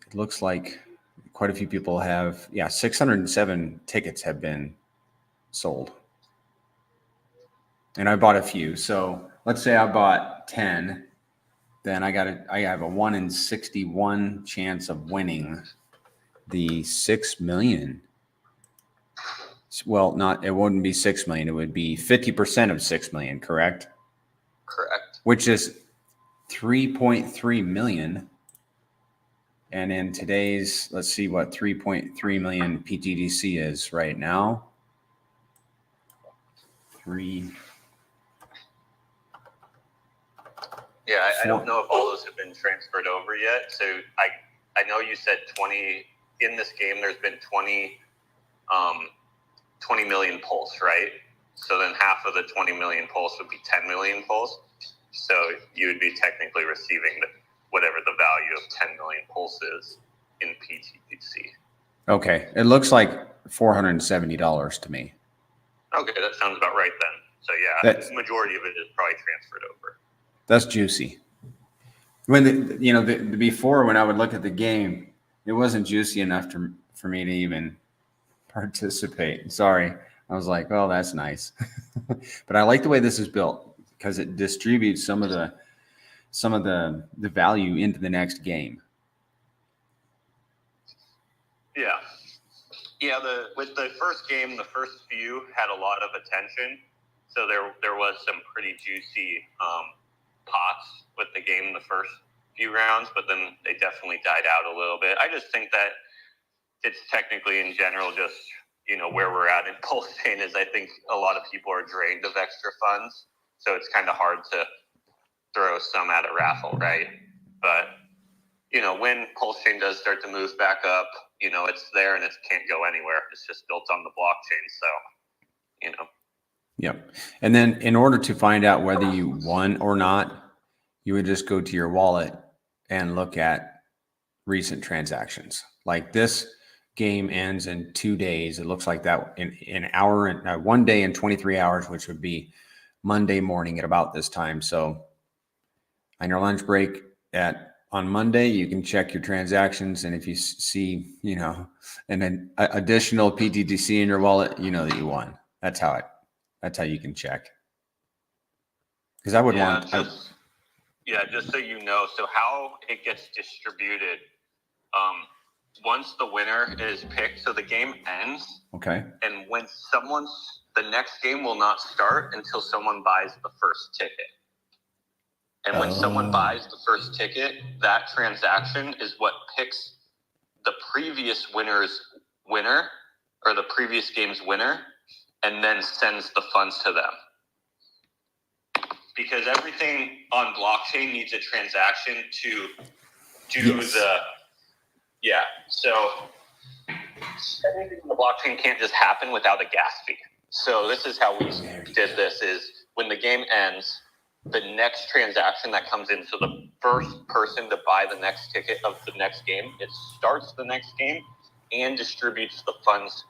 It looks like quite a few people have. 607 tickets have been sold, and I bought a few. So let's say I bought 10, then I have a 1 in 61 chance of winning the 6 million. Well, it wouldn't be 6 million. It would be 50% of 6 million, correct? Correct. Which is 3.3 million. And in today's, let's see what 3.3 million pTGC is right now. Yeah, I don't know if all those have been transferred over yet. So I know you said 20 in this game. There's been 20 million pulse, right? So then half of the 20 million pulse would be 10 million pulse. So you would be technically receiving whatever the value of 10 million pulse is in pTGC. Okay, it looks like $470 to me. Okay, that sounds about right then. So yeah, the majority of it is probably transferred over. That's juicy. When before, when I would look at the game, it wasn't juicy enough for me to even participate. Sorry. I was like, oh, that's nice. But I like the way this is built because it distributes some of some of the value into the next game. Yeah. Yeah, with the first game, the first few had a lot of attention. So there was some pretty juicy pots with the game the first few rounds, but then they definitely died out a little bit. I just think that it's technically in general just, where we're at in Pulse Chain is I think a lot of people are drained of extra funds. So it's kind of hard to throw some at a raffle, right? But, when Pulse Chain does start to move back up, it's there and it can't go anywhere. It's just built on the blockchain. So, Yep. And then in order to find out whether you won or not, you would just go to your wallet and look at recent transactions. Like this game ends in 2 days. It looks like that in an hour and 1 day and 23 hours, which would be Monday morning at about this time. So on your lunch break on Monday, you can check your transactions. And if you see, an additional pTGC in your wallet, you know that you won. That's how you can check. Because I would want. Just so you know, so how it gets distributed, once the winner is picked, so the game ends. Okay. And when the next game will not start until someone buys the first ticket. And when someone buys the first ticket, that transaction is what picks the previous winner's winner or the previous game's winner and then sends the funds to them. Because everything on blockchain needs a transaction to do so everything on the blockchain can't just happen without a gas fee. So this is how we did this is when the game ends, the next transaction that comes in, so the first person to buy the next ticket of the next game, it starts the next game and distributes the funds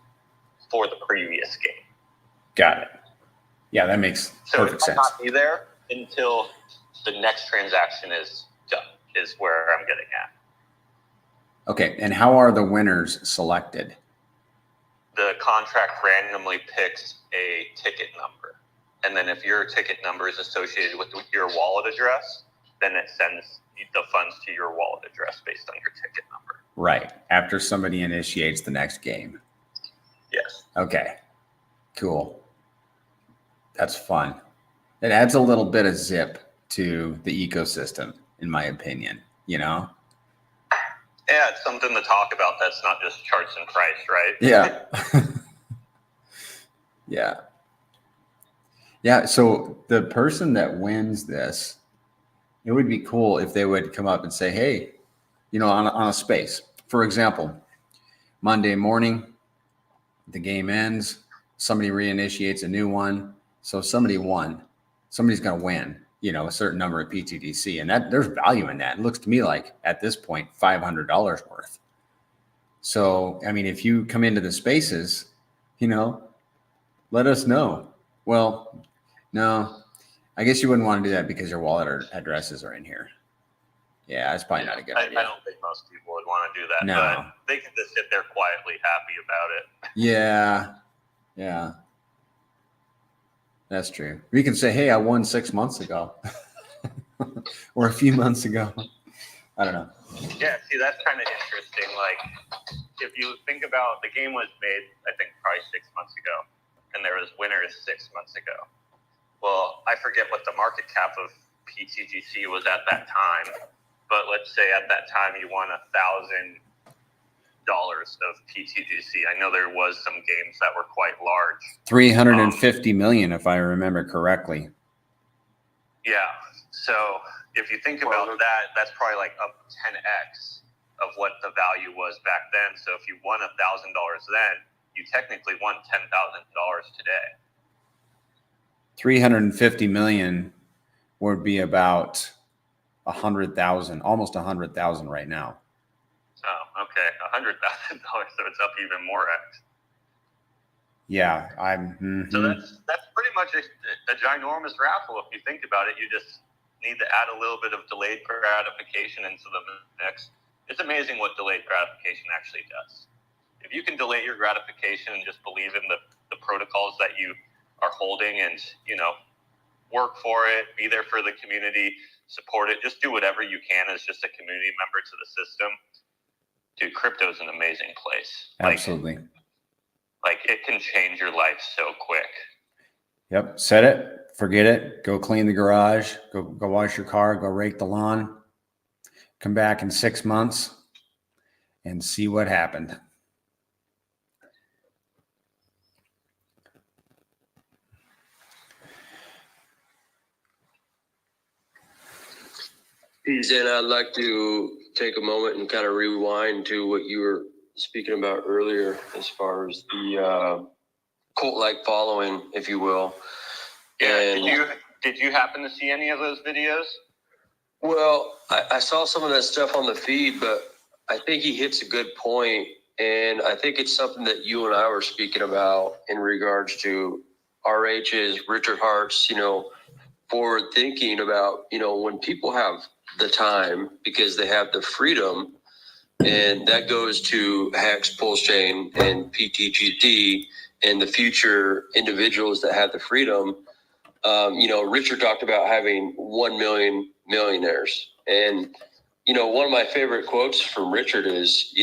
for the previous game. Got it. Yeah, that makes perfect sense. So it might not be there until the next transaction is done, is where I'm getting at. Okay, and how are the winners selected? The contract randomly picks a ticket number. And then if your ticket number is associated with your wallet address, then it sends the funds to your wallet address based on your ticket number. Right, after somebody initiates the next game. Yes. Okay, cool. That's fun. It adds a little bit of zip to the ecosystem, in my opinion, Yeah, it's something to talk about that's not just charts and price, right? Yeah. Yeah. Yeah. So the person that wins this, it would be cool if they would come up and say, hey, on a space, for example, Monday morning, the game ends, somebody reinitiates a new one. So somebody won, somebody's going to win, a certain number of pTGC, and that there's value in that. It looks to me like at this point, $500 worth. So, I mean, if you come into the spaces, let us know. Well, no, I guess you wouldn't want to do that because your wallet addresses are in here. Yeah, that's probably not a good idea. I don't think most people would want to do that. No. But they can just sit there quietly happy about it. Yeah. Yeah. That's true. We can say, hey, I won 6 months ago or a few months ago. I don't know. Yeah, see, that's kind of interesting. Like, if you think about the game was made, I think, probably 6 months ago, and there was winners 6 months ago. Well, I forget what the market cap of pTGC was at that time, but let's say at that time you won $1,000 of pTGC. I know there was some games that were quite large. 350 million, if I remember correctly. Yeah. So if you think about that, that's probably like up 10x of what the value was back then. So if you won $1,000 then, you technically won $10,000 today. 350 million would be about 100,000, almost 100,000 right now. Oh, okay. $100,000. So it's up even more X. Yeah. So that's pretty much a ginormous raffle. If you think about it, you just need to add a little bit of delayed gratification into the mix. It's amazing what delayed gratification actually does. If you can delay your gratification and just believe in the protocols that you are holding and, work for it, be there for the community, support it. Just do whatever you can as just a community member to the system. Dude, crypto's an amazing place. Absolutely. Like it can change your life so quick. Yep. Set it, forget it, go clean the garage, go wash your car, go rake the lawn, come back in 6 months and see what happened. And I'd like to take a moment and kind of rewind to what you were speaking about earlier as far as the cult-like following, if you will. Yeah, And did you happen to see any of those videos? well, I saw some of that stuff on the feed, but I think he hits a good point, and I think it's something that you and I were speaking about in regards to RH's, Richard Hart's, forward thinking about, when people have the time because they have the freedom, and that goes to Hex, Pulse Chain, and pTGC, and the future individuals that have the freedom. Richard talked about having 1 million millionaires. And, one of my favorite quotes from Richard is,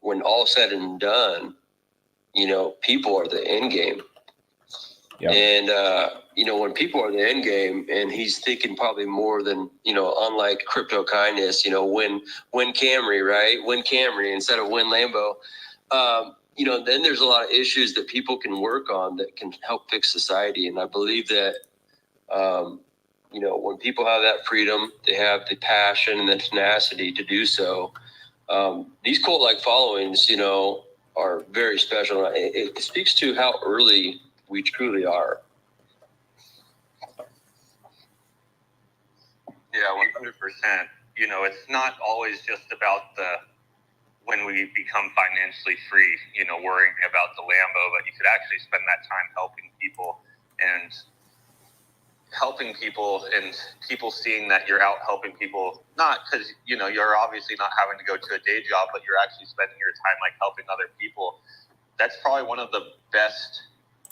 when all said and done, people are the end game. Yep. And, when people are the end game, and he's thinking probably more than, unlike crypto kindness, win Camry, right? Win Camry instead of win Lambo. Then there's a lot of issues that people can work on that can help fix society. And I believe that, when people have that freedom, they have the passion and the tenacity to do so. These cult-like followings, are very special. It speaks to how early we truly are. Yeah, 100%. It's not always just about when we become financially free, worrying about the Lambo, but you could actually spend that time helping people and people seeing that you're out helping people, not because, you're obviously not having to go to a day job, but you're actually spending your time like helping other people. That's probably one of the best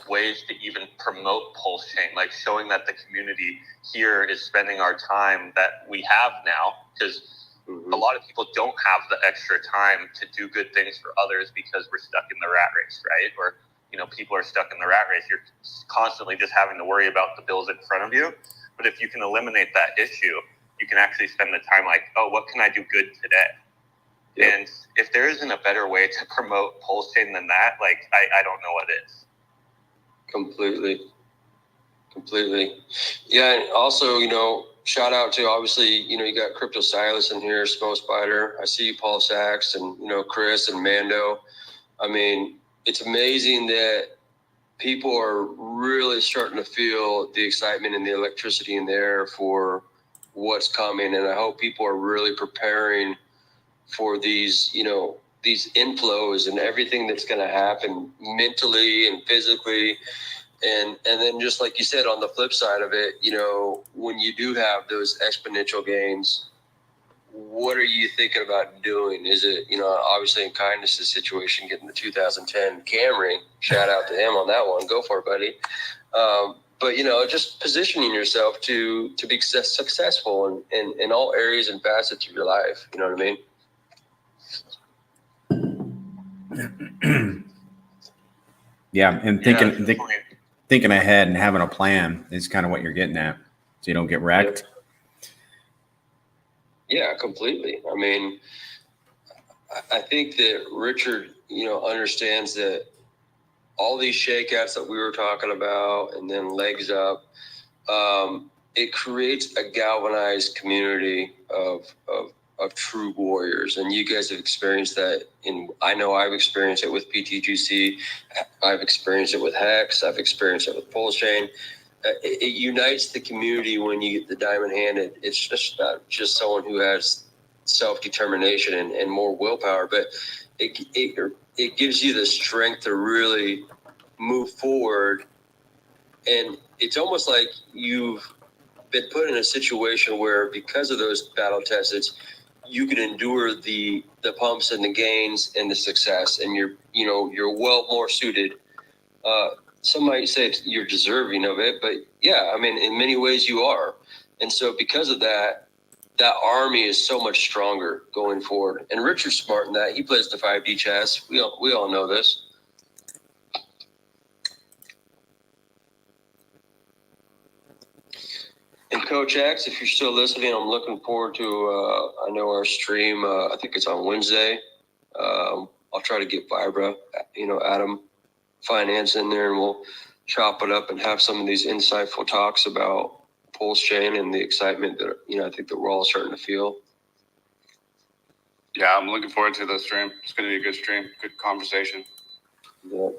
ways to even promote Pulse Chain, like showing that the community here is spending our time that we have now, because a lot of people don't have the extra time to do good things for others because we're stuck in the rat race, right? Or, people are stuck in the rat race. You're constantly just having to worry about the bills in front of you. But if you can eliminate that issue, you can actually spend the time like, oh, what can I do good today? Yep. And if there isn't a better way to promote Pulse Chain than that, like, I don't know what is. Completely. Yeah, and also, shout out to, obviously, you got Crypto Silas in here, Smoke Spider. I see you, Paul Sachs, and, Chris and Mando. I mean, it's amazing that people are really starting to feel the excitement and the electricity in the air for what's coming. And I hope people are really preparing for these, these inflows and everything that's going to happen mentally and physically. And then just like you said, on the flip side of it, when you do have those exponential gains, what are you thinking about doing? Is it, obviously in Kindness's situation, getting the 2010 Camry, shout out to him on that one. Go for it, buddy. But, just positioning yourself to be successful in all areas and facets of your life. You know what I mean? Yeah. And thinking ahead and having a plan is kind of what you're getting at, so you don't get wrecked. Yeah, completely. I mean, I think that Richard, understands that all these shakeouts that we were talking about, and then legs up, it creates a galvanized community of true warriors. And you guys have experienced that. I know I've experienced it with pTGC. I've experienced it with Hex. I've experienced it with Pulse Chain. It unites the community when you get the diamond handed. It's just not just someone who has self-determination and more willpower, but it gives you the strength to really move forward. And it's almost like you've been put in a situation where, because of those battle tests, you can endure the pumps and the gains and the success, and you're well more suited. Some might say you're deserving of it, but yeah, I mean, in many ways you are. And so because of that, that army is so much stronger going forward. And Richard's smart in that. He plays the 5D chess. We all know this. And Coach X, if you're still listening, I'm looking forward to, I know our stream, I think it's on Wednesday. I'll try to get Vibra, Adam Finance in there, and we'll chop it up and have some of these insightful talks about pulse chain and the excitement that, I think that we're all starting to feel. Yeah, I'm looking forward to the stream. It's going to be a good stream, good conversation. Yeah.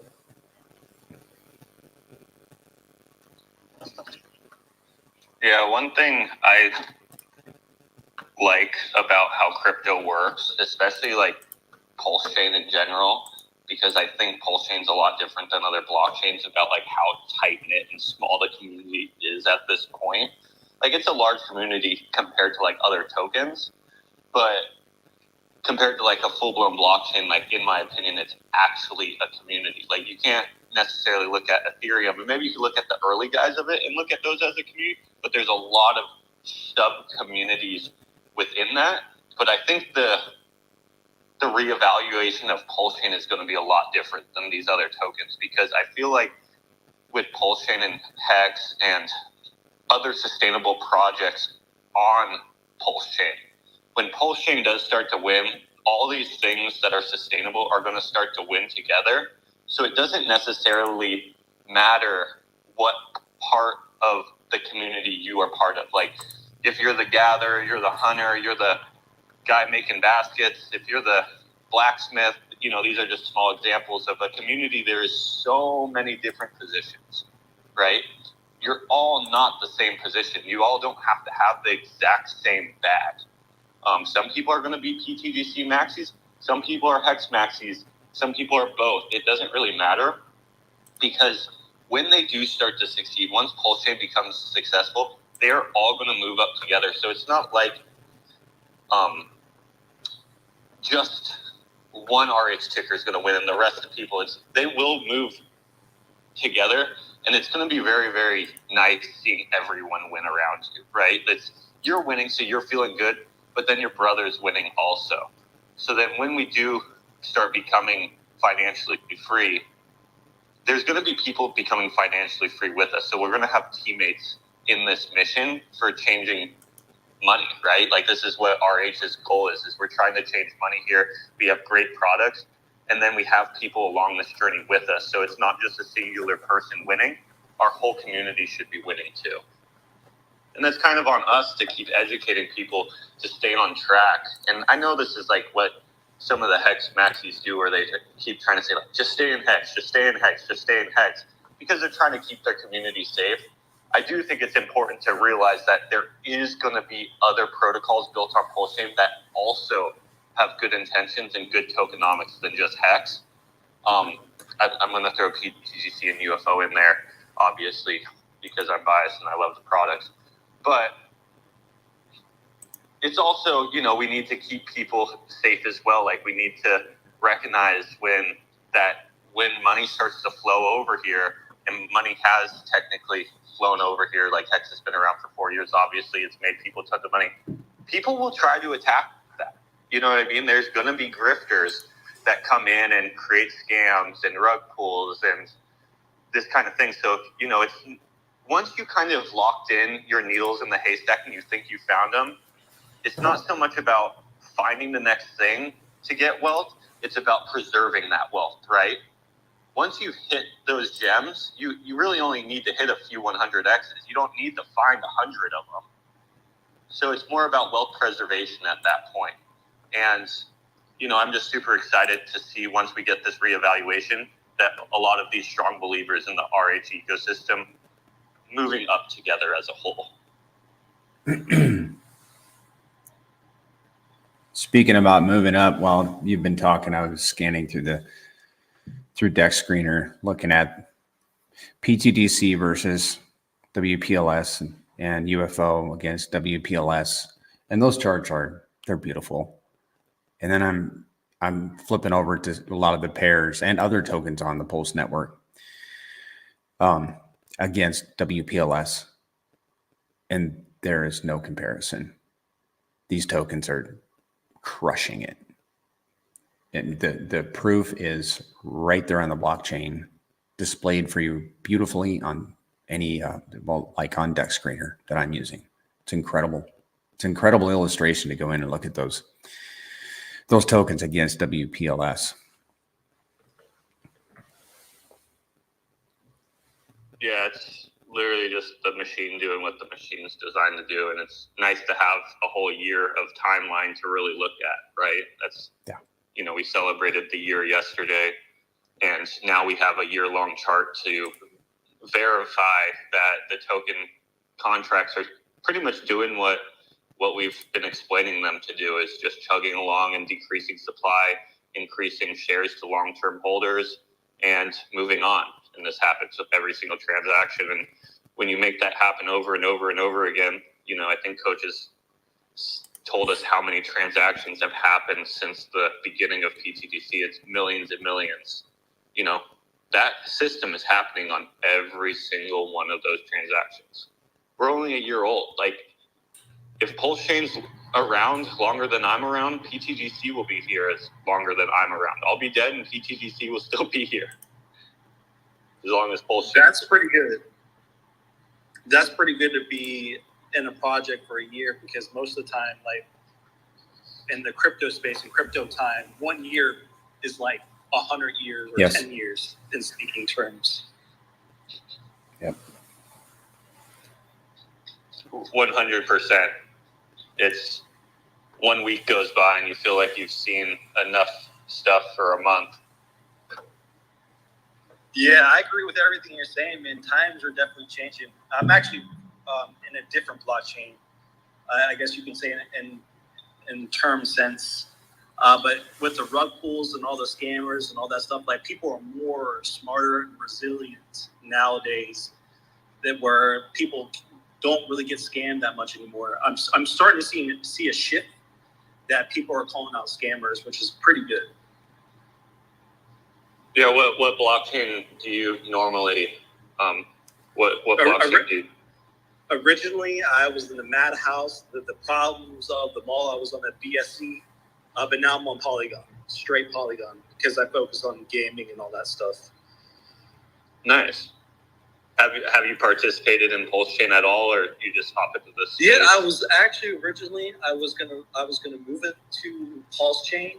Yeah, one thing I like about how crypto works, especially like pulse chain in general, because I think pulse chain's a lot different than other blockchains about like how tight knit and small the community is at this point. Like it's a large community compared to like other tokens, but compared to like a full blown blockchain, like in my opinion, it's actually a community. Like you can't necessarily look at Ethereum, and maybe you can look at the early guys of it and look at those as a community, but there's a lot of sub communities within that. But I think the reevaluation of Pulse Chain is going to be a lot different than these other tokens, because I feel like with Pulse Chain and Hex and other sustainable projects on Pulse Chain, when Pulse Chain does start to win, all these things that are sustainable are going to start to win together. So it doesn't necessarily matter what part of the community you are part of. Like if you're the gatherer, you're the hunter, you're the guy making baskets, if you're the blacksmith, these are just small examples of a community. There is so many different positions, right? You're all not the same position. You all don't have to have the exact same bag. Some people are going to be pTGC maxis. Some people are hex maxis. Some people are both. It doesn't really matter, because when they do start to succeed, once Pulse Chain becomes successful, they're all going to move up together. So it's not like just one RH ticker is going to win and the rest of the people, they will move together, and it's going to be very, very nice seeing everyone win around you, right? You're winning, so you're feeling good, but then your brother's winning also. So then when we do start becoming financially free, there's going to be people becoming financially free with us. So we're going to have teammates in this mission for changing money, right? Like this is what RH's goal is we're trying to change money here. We have great products, and then we have people along this journey with us. So it's not just a singular person winning. Our whole community should be winning too. And that's kind of on us to keep educating people to stay on track. And I know this is like what some of the Hex maxis do, where they keep trying to say, like, just stay in Hex, just stay in Hex, just stay in Hex, because they're trying to keep their community safe. I do think it's important to realize that there is going to be other protocols built on Pulse Chain that also have good intentions and good tokenomics than just Hex. I'm going to throw pTGC and UFO in there, obviously, because I'm biased and I love the products. But it's also, we need to keep people safe as well. Like we need to recognize when money starts to flow over here, and money has technically flown over here. Like Hex has been around for 4 years. Obviously, it's made people tons of money. People will try to attack that. You know what I mean? There's going to be grifters that come in and create scams and rug pulls and this kind of thing. So, it's once you kind of locked in your needles in the haystack and you think you found them, it's not so much about finding the next thing to get wealth. It's about preserving that wealth, right? Once you've hit those gems, you really only need to hit a few 100Xs. You don't need to find 100 of them. So it's more about wealth preservation at that point. And, I'm just super excited to see, once we get this reevaluation, that a lot of these strong believers in the RH ecosystem moving up together as a whole. Speaking about moving up, while you've been talking, I was scanning through Deck Screener, looking at pTGC versus WPLS and UFO against WPLS, and those charts they're beautiful. And then I'm flipping over to a lot of the pairs and other tokens on the Pulse network against WPLS, and there is no comparison. these tokens are crushing it. And the proof is right there on the blockchain, displayed for you beautifully on any icon deck screener that I'm using. It's incredible. It's an incredible illustration to go in and look at those tokens against WPLS. Yeah, it's literally just the machine doing what the machine's designed to do, and it's nice to have a whole year of timeline to really look at, right? That's, yeah. You know, we celebrated the year yesterday, and now we have a year-long chart to verify that the token contracts are pretty much doing what we've been explaining them to do, is just chugging along and decreasing supply, increasing shares to long-term holders, and moving on. And this happens with every single transaction. And when you make that happen over and over and over again, you know, I think coaches told us how many transactions have happened since the beginning of pTGC. It's millions and millions. You know, that system is happening on every single one of those transactions. We're only a year old. Like, if Pulse Chain's around longer than I'm around, pTGC will be here as longer than I'm around. I'll be dead and pTGC will still be here. As long as Pulse Chain. That's pretty good. That's pretty good to be in a project for a year, because most of the time, like in the crypto space and crypto time, 1 year is like 100 years or 10 years in speaking terms. Yep. 100%. It's 1 week goes by and you feel like you've seen enough stuff for a month. Yeah, I agree with everything you're saying, man. Times are definitely changing. I'm actually in a different blockchain. I guess you can say in term sense. But with the rug pulls and all the scammers and all that stuff, like, people are more smarter and resilient nowadays, that where people don't really get scammed that much anymore. I'm starting to see a shift that people are calling out scammers, which is pretty good. Yeah, what blockchain do you normally what blockchain do you? Originally, I was in the Madhouse. The problems of them all, I was on the BSC, but now I'm on Polygon, straight Polygon, because I focus on gaming and all that stuff. Nice. Have you participated in Pulse Chain at all, or you just hop into this? Yeah, I was actually originally I was gonna move it to Pulse Chain.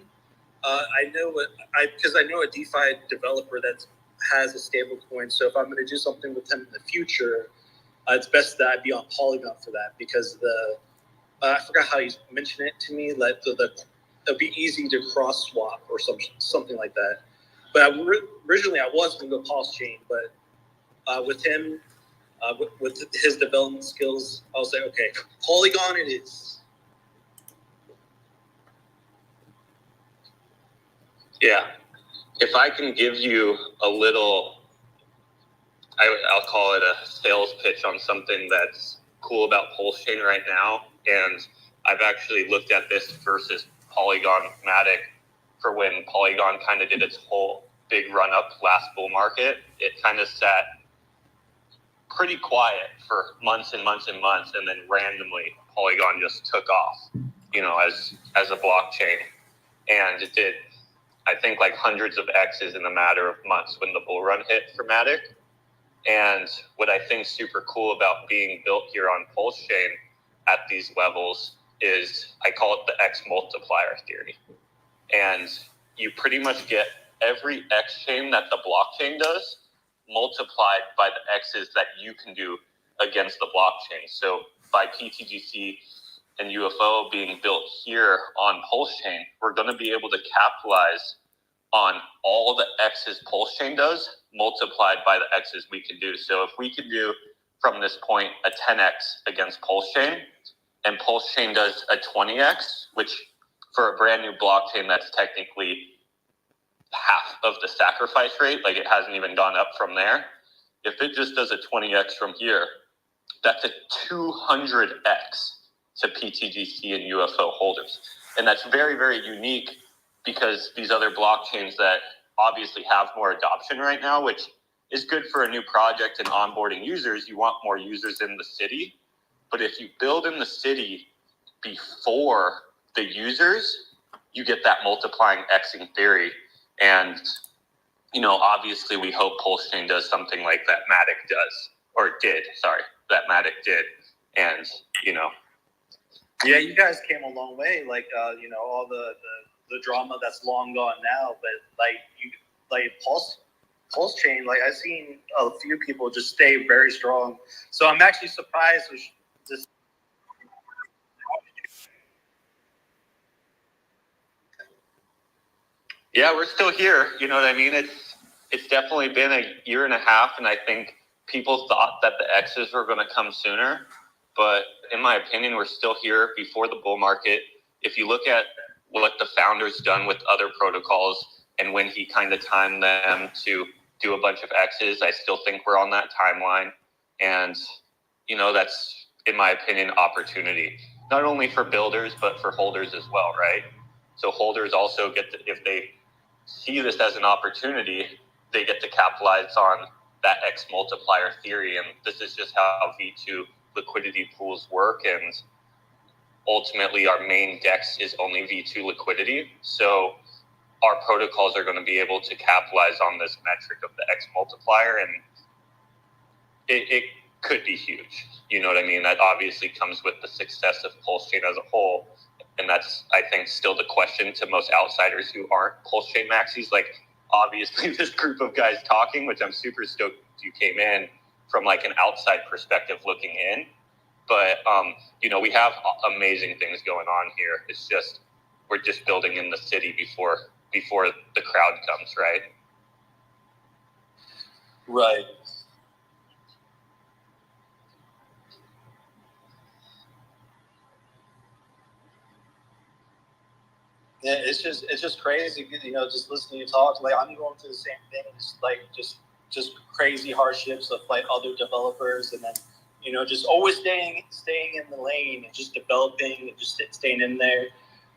I know a DeFi developer that has a stable coin. So if I'm going to do something with them in the future, it's best that I be on Polygon for that, because I forgot how you mentioned it to me. Like it'll be easy to cross swap or something like that. But originally I was going to go Pulse Chain, but with him, with his development skills, I was like, okay, Polygon it is. Yeah. If I can give you a little, I'll call it a sales pitch on something that's cool about Pulse Chain right now. And I've actually looked at this versus Polygon Matic for when Polygon kind of did its whole big run up last bull market. It kind of sat pretty quiet for months and months and months. And then randomly Polygon just took off, you know, as a blockchain. And it did, I think, like hundreds of X's in a matter of months when the bull run hit for Matic. And what I think is super cool about being built here on Pulse Chain at these levels is, I call it the X multiplier theory. And you pretty much get every X chain that the blockchain does multiplied by the X's that you can do against the blockchain. So by pTGC and UFO being built here on Pulse Chain, we're going to be able to capitalize on all the X's Pulse Chain does multiplied by the X's we can do. So if we can do from this point a 10X against Pulse Chain, and Pulse Chain does a 20X, which for a brand new blockchain, that's technically half of the sacrifice rate. Like, it hasn't even gone up from there. If it just does a 20X from here, that's a 200X to pTGC and UFO holders. And that's very, very unique, because these other blockchains that obviously have more adoption right now, which is good for a new project and onboarding users, you want more users in the city. But if you build in the city, before the users, you get that multiplying Xing theory. And, you know, obviously we hope Pulse Chain does something like that Matic does, or did, sorry, that Matic did. And, you know. Yeah, you guys came a long way. Like, you know, all the drama that's long gone now, but Pulse Chain, like I've seen a few people just stay very strong. So I'm actually surprised with this. Yeah, we're still here. You know what I mean? It's definitely been a year and a half, and I think people thought that the X's were going to come sooner. But in my opinion, we're still here before the bull market. If you look at what the founder's done with other protocols and when he kind of timed them to do a bunch of X's, I still think we're on that timeline. And, you know, that's, in my opinion, opportunity, not only for builders, but for holders as well, right? So holders also get to, if they see this as an opportunity, they get to capitalize on that X multiplier theory. And this is just how V2 liquidity pools work. And ultimately our main DEX is only V2 liquidity. So our protocols are going to be able to capitalize on this metric of the X multiplier. And it could be huge. You know what I mean? That obviously comes with the success of Pulse Chain as a whole. And that's, I think, still the question to most outsiders who aren't Pulse Chain maxis. Like, obviously, this group of guys talking, which I'm super stoked you came in from like an outside perspective looking in. But, you know, we have amazing things going on here. It's just, we're just building in the city before the crowd comes, right? Right. Yeah, it's just crazy, you know, just listening to you talk. Like I'm going through the same things, like just crazy hardships of like other developers, and then, you know, just always staying in the lane and just developing and just staying in there,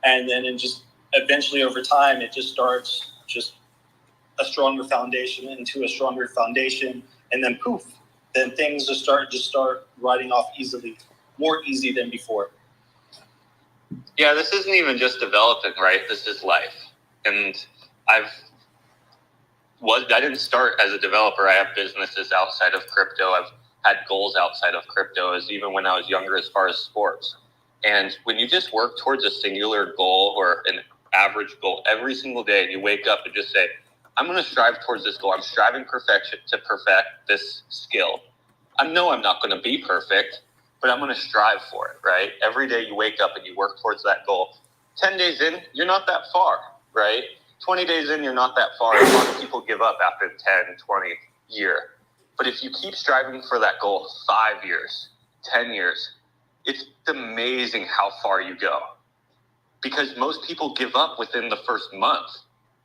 and then just eventually over time it just starts just a stronger foundation into a stronger foundation, and then poof, then things just start riding off easily, more easy than before. Yeah, this isn't even just developing, right? This is life. And I didn't start as a developer. I have businesses outside of crypto. I've had goals outside of crypto, as even when I was younger, as far as sports. And when you just work towards a singular goal or an average goal every single day, and you wake up and just say, I'm going to strive towards this goal. I'm striving to perfect this skill. I know I'm not going to be perfect, but I'm going to strive for it, right? Every day you wake up and you work towards that goal. 10 days in, you're not that far, right? 20 days in, you're not that far. A lot of people give up after 10, 20 year. But if you keep striving for that goal 5 years, 10 years, it's amazing how far you go. Because most people give up within the first month.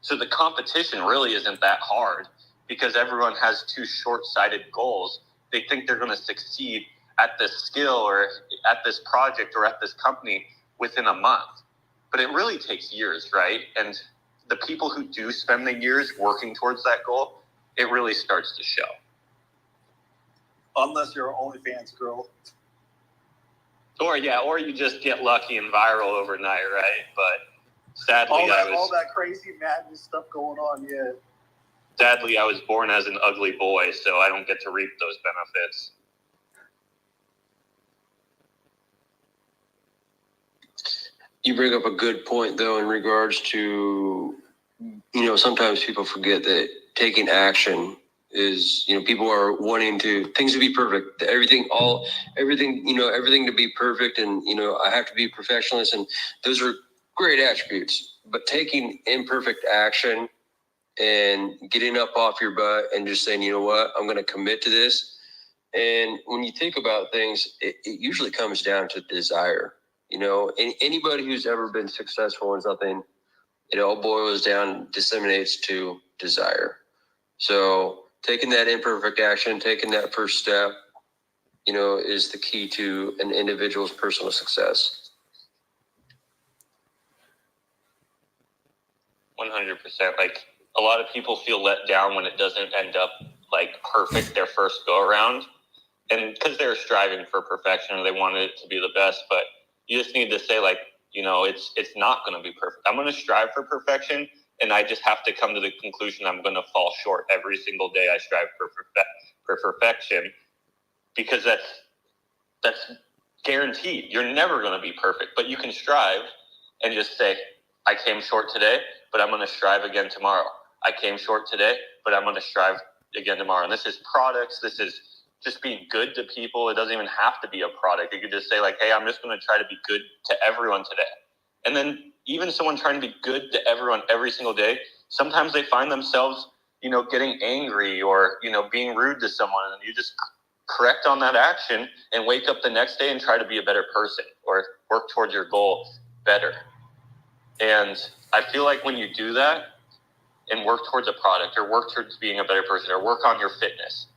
So the competition really isn't that hard because everyone has too short-sighted goals. They think they're going to succeed at this skill or at this project or at this company within a month. But it really takes years, right? And the people who do spend the years working towards that goal, it really starts to show. Unless you're an OnlyFans girl. Or you just get lucky and viral overnight, right? But sadly, all that crazy madness stuff going on, yeah. Sadly, I was born as an ugly boy, so I don't get to reap those benefits. You bring up a good point, though, in regards to, you know, sometimes people forget that taking action is, you know, people are wanting things to be perfect, everything to be perfect. And, you know, I have to be perfectionist, and those are great attributes, but taking imperfect action and getting up off your butt and just saying, you know what, I'm going to commit to this. And when you think about things, it usually comes down to desire. You know, anybody who's ever been successful in something, it all boils down, disseminates to desire. So taking that imperfect action, taking that first step, you know, is the key to an individual's personal success. 100%. Like, a lot of people feel let down when it doesn't end up like perfect their first go around. And because they're striving for perfection or they wanted it to be the best. But You just need to say, like, it's not going to be perfect. I'm going to strive for perfection, and I just have to come to the conclusion I'm going to fall short every single day I strive for perfection, because that's guaranteed. You're never going to be perfect, but you can strive and just say, I came short today, but I'm going to strive again tomorrow. I came short today, but I'm going to strive again tomorrow. And this is products. This is just being good to people. It doesn't even have to be a product. You could just say, like, hey, I'm just going to try to be good to everyone today. And then even someone trying to be good to everyone every single day, sometimes they find themselves, getting angry or, being rude to someone. And you just correct on that action and wake up the next day and try to be a better person or work towards your goal better. And I feel like when you do that and work towards a product or work towards being a better person or work on your fitness,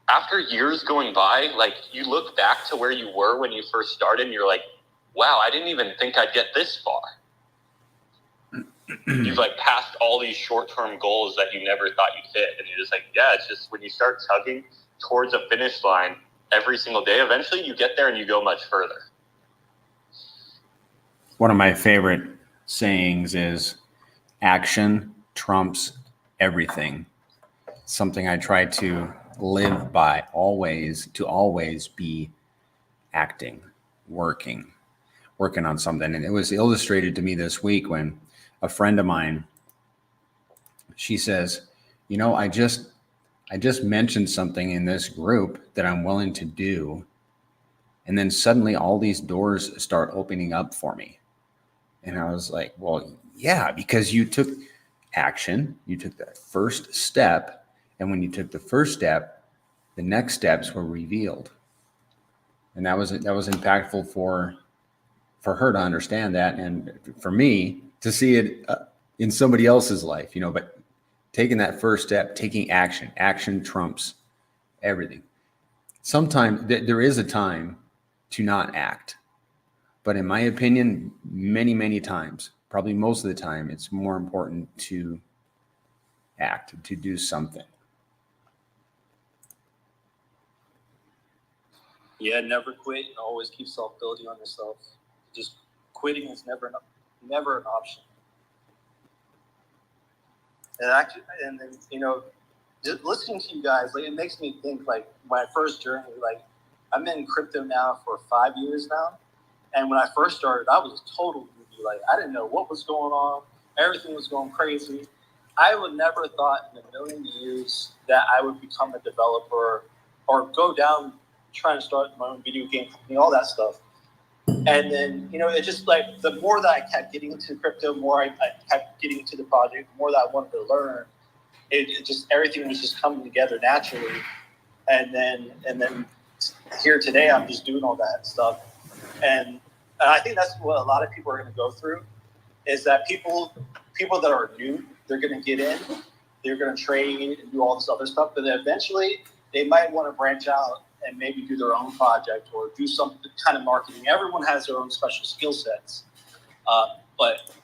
after years going by, like, you look back to where you were when you first started and you're like, wow, I didn't even think I'd get this far. You've like passed all these short-term goals that you never thought you'd hit. And you're just like, yeah, it's just when you start chugging towards a finish line every single day, eventually you get there and you go much further. One of my favorite sayings is action trumps everything. Something I try to live by always be acting, working on something. And it was illustrated to me this week when a friend of mine, she says, I just mentioned something in this group that I'm willing to do. And then suddenly all these doors start opening up for me. And I was like, well, yeah, because you took action, you took that first step. And when you took the first step, the next steps were revealed. And that was impactful for her to understand that. And for me to see it in somebody else's life, but taking that first step, taking action trumps everything. Sometimes there is a time to not act. But in my opinion, many, many times, probably most of the time, it's more important to act, to do something. Yeah, never quit and always keep self-building on yourself. Just quitting is never an option. And then, just listening to you guys, like, it makes me think, like, my first journey, like, I'm in crypto now for 5 years now. And when I first started, I was a total newbie. Like, I didn't know what was going on. Everything was going crazy. I would never thought in a million years that I would become a developer or go down trying to start my own video game company, all that stuff. And then, it's just like the more that I kept getting into crypto, the more I kept getting into the project, the more that I wanted to learn. It just, everything was just coming together naturally. And then here today, I'm just doing all that stuff. And I think that's what a lot of people are going to go through, is that people that are new, they're going to get in, they're going to trade and do all this other stuff, but then eventually they might want to branch out and maybe do their own project or do some kind of marketing. Everyone has their own special skill sets. But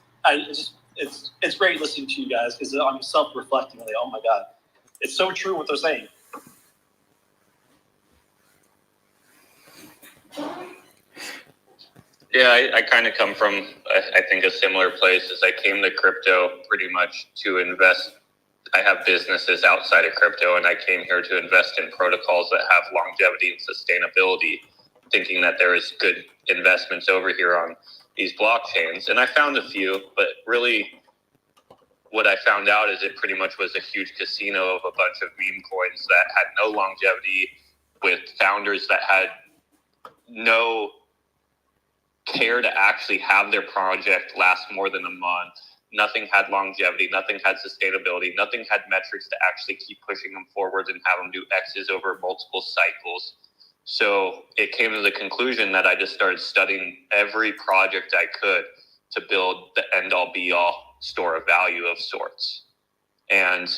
it's great listening to you guys because I'm self-reflecting, like, oh my God, it's so true what they're saying. Yeah, I kind of come from, I think, a similar place. As I came to crypto pretty much to invest. I have businesses outside of crypto, and I came here to invest in protocols that have longevity and sustainability, thinking that there is good investments over here on these blockchains. And I found a few, but really what I found out is it pretty much was a huge casino of a bunch of meme coins that had no longevity, with founders that had no care to actually have their project last more than a month. Nothing had longevity, nothing had sustainability, nothing had metrics to actually keep pushing them forward and have them do X's over multiple cycles. So it came to the conclusion that I just started studying every project I could to build the end-all be-all store of value of sorts. And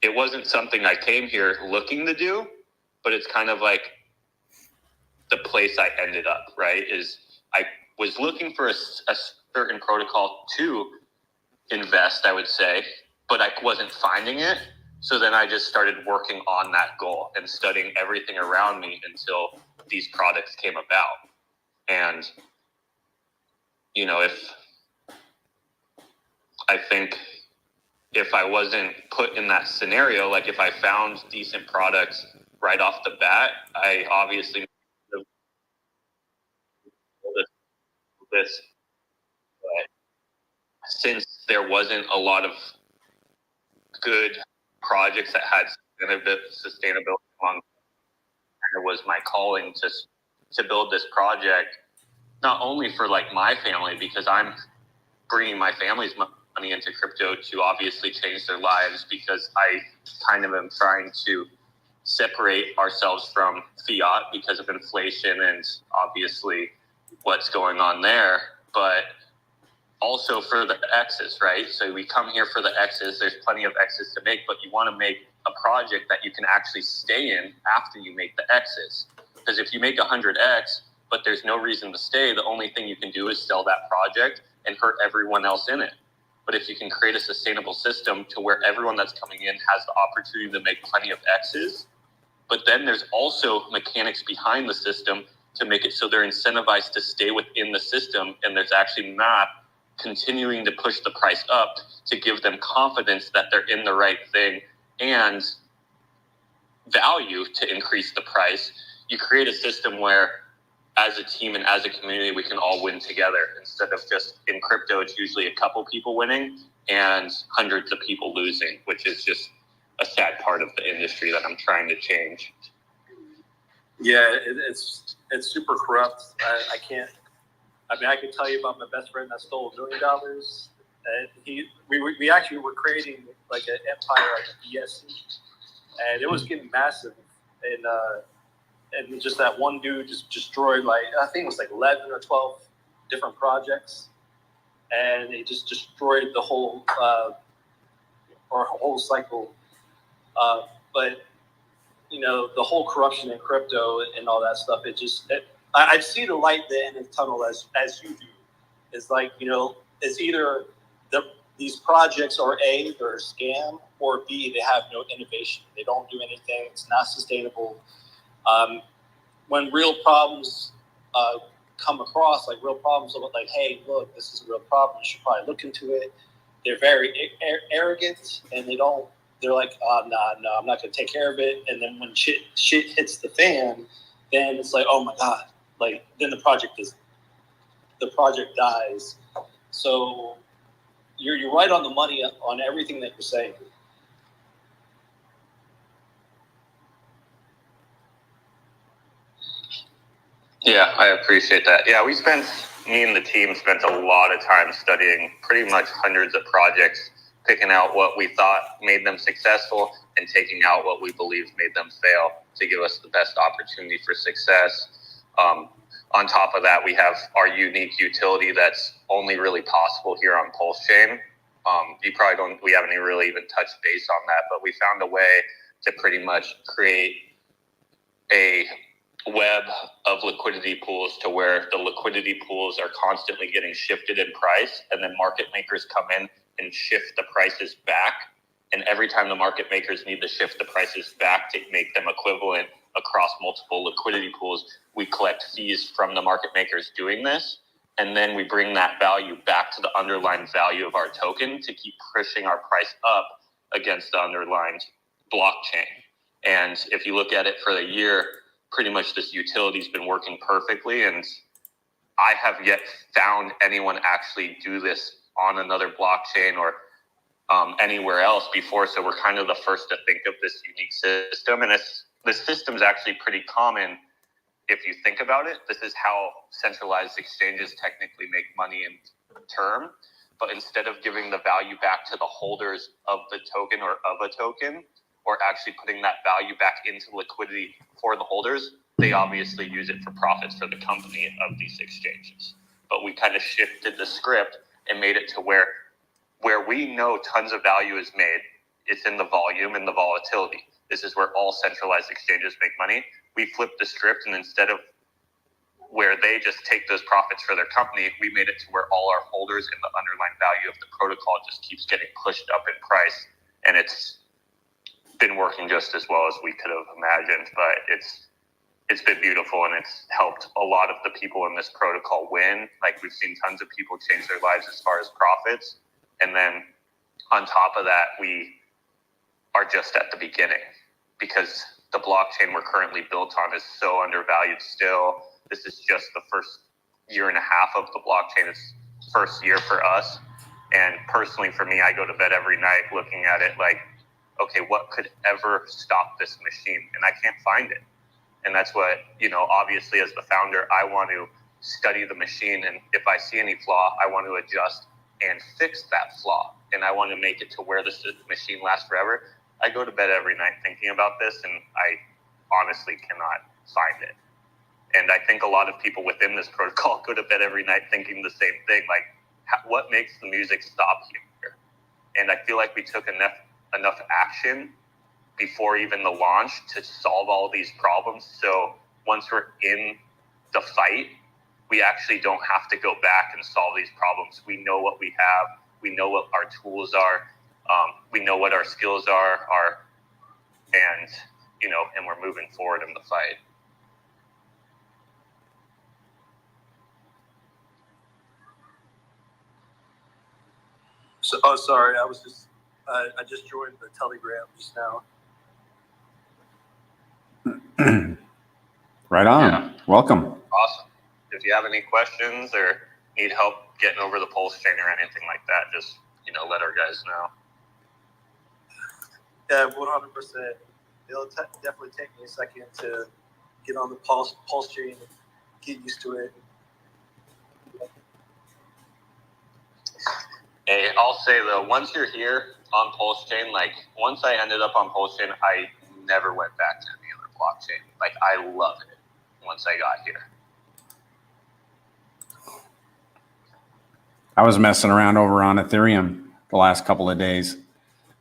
it wasn't something I came here looking to do, but it's kind of like the place I ended up, right? Is I was looking for a certain protocol to invest, I would say, but I wasn't finding it. So then I just started working on that goal and studying everything around me until these products came about. And, if I wasn't put in that scenario, like if I found decent products right off the bat, I obviously this, but since there wasn't a lot of good projects that had sustainability along, it was my calling to build this project, not only for like my family, because I'm bringing my family's money into crypto to obviously change their lives, because I kind of am trying to separate ourselves from fiat because of inflation and obviously what's going on there, but also for the X's, right? So we come here for the X's. There's plenty of X's to make, but you want to make a project that you can actually stay in after you make the X's. Because if you make 100X, but there's no reason to stay, the only thing you can do is sell that project and hurt everyone else in it. But if you can create a sustainable system to where everyone that's coming in has the opportunity to make plenty of X's, but then there's also mechanics behind the system to make it so they're incentivized to stay within the system, and there's actually not continuing to push the price up to give them confidence that they're in the right thing and value to increase the price. You create a system where as a team and as a community, we can all win together, instead of just in crypto, it's usually a couple people winning and hundreds of people losing, which is just a sad part of the industry that I'm trying to change. Yeah, it's super corrupt. I can't. I mean, I can tell you about my best friend that stole $1 million. And we actually were creating like an empire, like a BSC, and it was getting massive. And just that one dude just destroyed, like, I think it was like 11 or 12 different projects, and he just destroyed the whole cycle. But the whole corruption in crypto and all that stuff, I see the light at the end of the tunnel as you do. It's like, it's either these projects are A, they're a scam, or B, they have no innovation. They don't do anything. It's not sustainable. When real problems come across, like real problems, like, hey, look, this is a real problem, you should probably look into it. They're very arrogant, and they're like, no, I'm not going to take care of it. And then when shit hits the fan, then it's like, oh my God, like then the project dies. So you're right on the money on everything that you're saying. Yeah, I appreciate that. Yeah, me and the team spent a lot of time studying pretty much hundreds of projects, picking out what we thought made them successful and taking out what we believe made them fail to give us the best opportunity for success. On top of that, we have our unique utility that's only really possible here on Pulse Chain. We haven't really even touched base on that, but we found a way to pretty much create a web of liquidity pools to where the liquidity pools are constantly getting shifted in price, and then market makers come in and shift the prices back. And every time the market makers need to shift the prices back to make them equivalent across multiple liquidity pools, we collect fees from the market makers doing this. And then we bring that value back to the underlying value of our token to keep pushing our price up against the underlying blockchain. And if you look at it for the year, pretty much this utility's been working perfectly, and I have yet found anyone actually do this on another blockchain or anywhere else before. So we're kind of the first to think of this unique system, and the system's actually pretty common if you think about it. This is how centralized exchanges technically make money in term, but instead of giving the value back to the holders of the token or of a token, or actually putting that value back into liquidity for the holders, they obviously use it for profits for the company of these exchanges. But we kind of shifted the script and made it to where we know tons of value is made. It's in the volume and the volatility. This is where all centralized exchanges make money. We flipped the script, and instead of where they just take those profits for their company, we made it to where all our holders and the underlying value of the protocol just keeps getting pushed up in price. And it's been working just as well as we could have imagined, but it's been beautiful, and it's helped a lot of the people in this protocol win. Like, we've seen tons of people change their lives as far as profits. And then on top of that, we are just at the beginning, because the blockchain we're currently built on is so undervalued still. This is just the first year and a half of the blockchain. It's first year for us. And personally, for me, I go to bed every night looking at it like, okay, what could ever stop this machine? And I can't find it. And that's what, obviously as the founder, I want to study the machine. And if I see any flaw, I want to adjust and fix that flaw. And I want to make it to where this machine lasts forever. I go to bed every night thinking about this, and I honestly cannot find it. And I think a lot of people within this protocol go to bed every night thinking the same thing, like, what makes the music stop here? And I feel like we took enough action before even the launch to solve all these problems. So once we're in the fight, we actually don't have to go back and solve these problems. We know what we have. We know what our tools are. We know what our skills are, and we're moving forward in the fight. So, sorry, I just joined the Telegram just now. Right on. Yeah. Welcome. Awesome. If you have any questions or need help getting over the pulse chain or anything like that, just let our guys know. Yeah, 100%. It'll definitely take me a second to get on the pulse chain and get used to it. Hey, I'll say though, once you're here on pulse chain, like once I ended up on pulse chain, I never went back to any other blockchain. Like, I loved it once I got here. I was messing around over on Ethereum the last couple of days.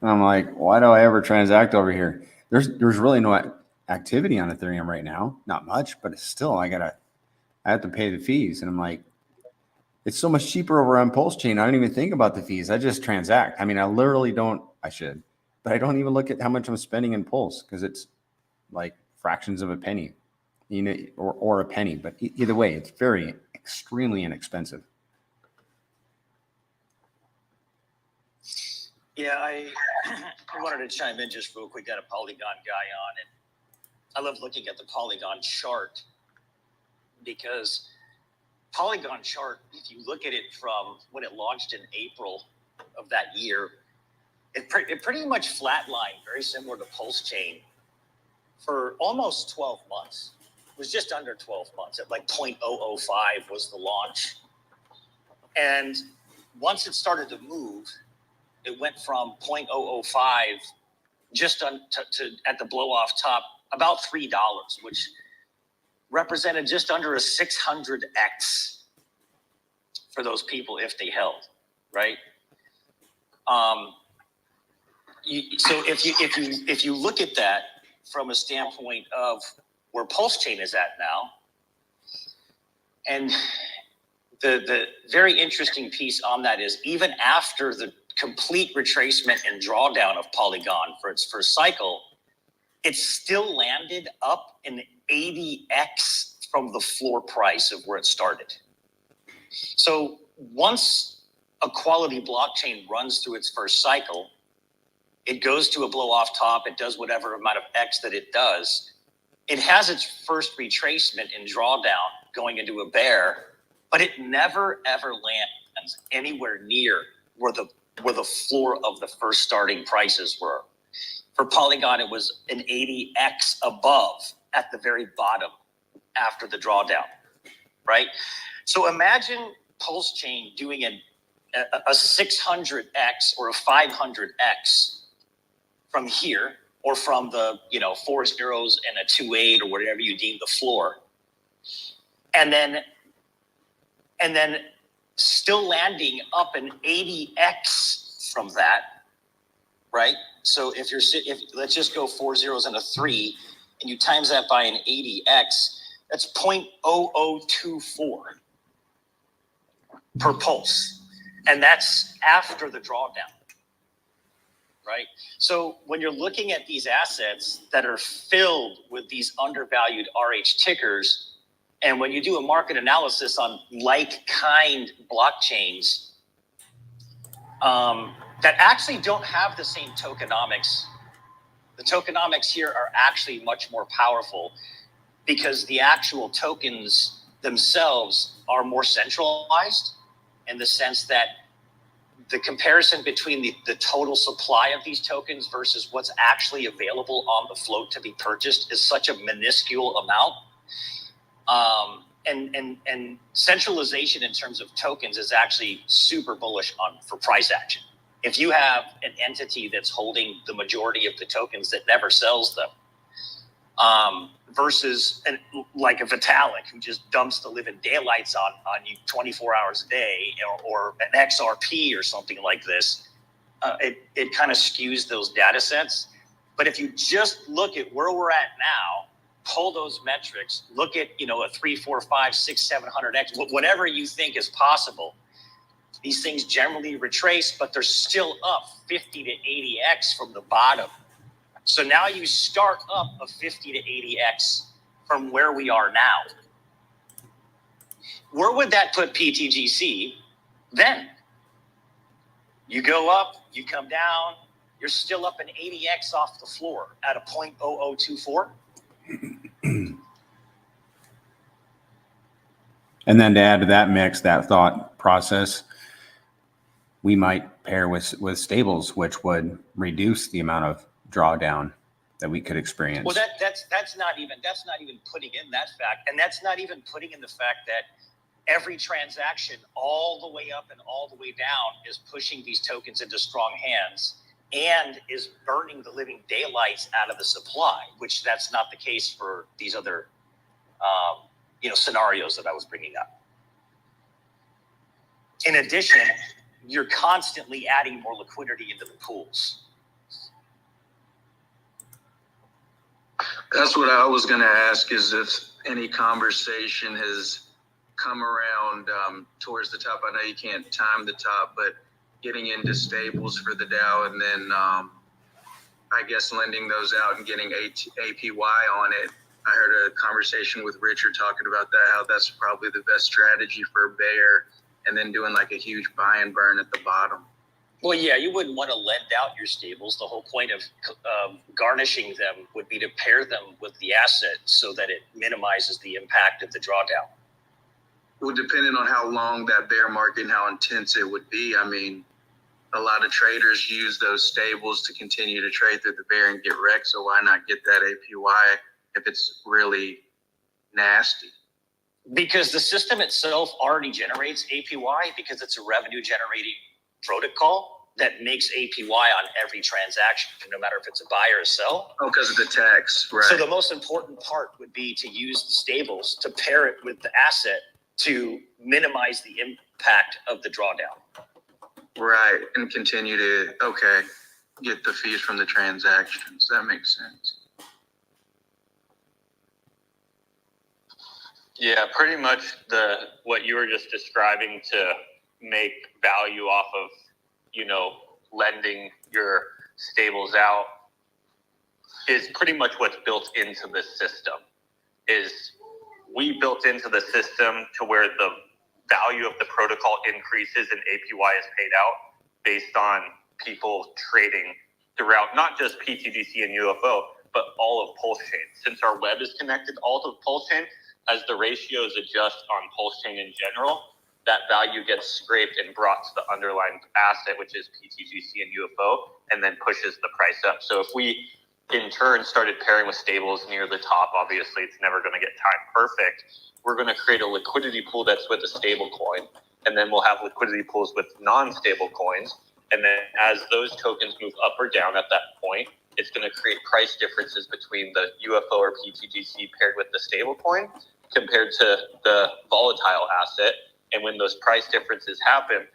And I'm like, why do I ever transact over here? There's really no activity on Ethereum right now. Not much, but it's still, I have to pay the fees. And I'm like, it's so much cheaper over on Pulse Chain. I don't even think about the fees. I just transact. I mean, I literally don't, I should, but I don't even look at how much I'm spending in Pulse, because it's like fractions of a penny, or a penny. But either way, it's very extremely inexpensive. Yeah, I wanted to chime in just real quick. Got a Polygon guy on, and I love looking at the Polygon chart, because Polygon chart, if you look at it from when it launched in April of that year, it pretty much flatlined, very similar to Pulse Chain, for almost 12 months. It was just under 12 months. At like 0.005 was the launch. And once it started to move, it went from 0.005 just to at the blow off top about $3, which represented just under a 600x for those people if they held, right? So if you look at that from a standpoint of where Pulse Chain is at now, and the very interesting piece on that is, even after the complete retracement and drawdown of Polygon for its first cycle, it still landed up an 80x from the floor price of where it started. So once a quality blockchain runs through its first cycle, it goes to a blow off top, it does whatever amount of X that it does. It has its first retracement and drawdown going into a bear, but it never ever lands anywhere near where the floor of the first starting prices were. For Polygon, it was an 80x above at the very bottom after the drawdown, right? So imagine Pulse Chain doing a 600x or a 500x from here, or from the 4 zeros and a 2.8 or whatever you deem the floor, and then still landing up an 80x from that, right? So if let's just go 4 zeros and a 3, and you times that by an 80x, that's 0.0024 per pulse, and that's after the drawdown. right? So when you're looking at these assets that are filled with these undervalued RH tickers, and when you do a market analysis on like-kind blockchains that actually don't have the same tokenomics, the tokenomics here are actually much more powerful because the actual tokens themselves are more centralized in the sense that the comparison between the total supply of these tokens versus what's actually available on the float to be purchased is such a minuscule amount. And centralization in terms of tokens is actually super bullish for price action. If you have an entity that's holding the majority of the tokens that never sells them, versus like a Vitalik who just dumps the living daylights on you 24 hours a day, or an XRP or something like this, it kind of skews those data sets. But if you just look at where we're at now, pull those metrics, look at, a 3, 4, 5, 6, 700x, whatever you think is possible. These things generally retrace, but they're still up 50 to 80x from the bottom. So now you start up a 50 to 80x from where we are now. Where would that put pTGC then? You go up, you come down, you're still up an 80x off the floor at a 0.0024. And then to add to that mix, that thought process, we might pair with stables, which would reduce the amount of drawdown that we could experience. Well, that's not even putting in that fact, and that's not even putting in the fact that every transaction all the way up and all the way down is pushing these tokens into strong hands and is burning the living daylights out of the supply, which that's not the case for these other scenarios that I was bringing up. In addition, you're constantly adding more liquidity into the pools. That's what I was going to ask, is if any conversation has come around towards the top. I know you can't time the top, but getting into stables for the DAO and then I guess lending those out and getting APY on it. I heard a conversation with Richard talking about that, how that's probably the best strategy for a bear, and then doing like a huge buy and burn at the bottom. Well, yeah, you wouldn't want to lend out your stables. The whole point of garnishing them would be to pair them with the asset so that it minimizes the impact of the drawdown. Well, depending on how long that bear market and how intense it would be, I mean, a lot of traders use those stables to continue to trade through the bear and get wrecked. So why not get that APY if it's really nasty? Because the system itself already generates APY because it's a revenue generating protocol that makes APY on every transaction, no matter if it's a buy or a sell. Oh, because of the tax, right? So the most important part would be to use the stables to pair it with the asset to minimize the impact of the drawdown. Right, and continue to, get the fees from the transactions. That makes sense. Yeah, pretty much what you were just describing to make value off of, lending your stables out is pretty much what's built into the system. Is we built into the system to where the value of the protocol increases and APY is paid out based on people trading throughout not just pTGC and UFO, but all of Pulse Chain. Since our web is connected all to Pulse Chain, as the ratios adjust on Pulse Chain in general, that value gets scraped and brought to the underlying asset, which is pTGC and UFO, and then pushes the price up. So if we, in turn, started pairing with stables near the top, obviously it's never going to get time perfect. We're going to create a liquidity pool that's with a stable coin, and then we'll have liquidity pools with non-stable coins. And then as those tokens move up or down at that point, it's going to create price differences between the UFO or pTGC paired with the stable coin compared to the volatile asset. And when those price differences happen,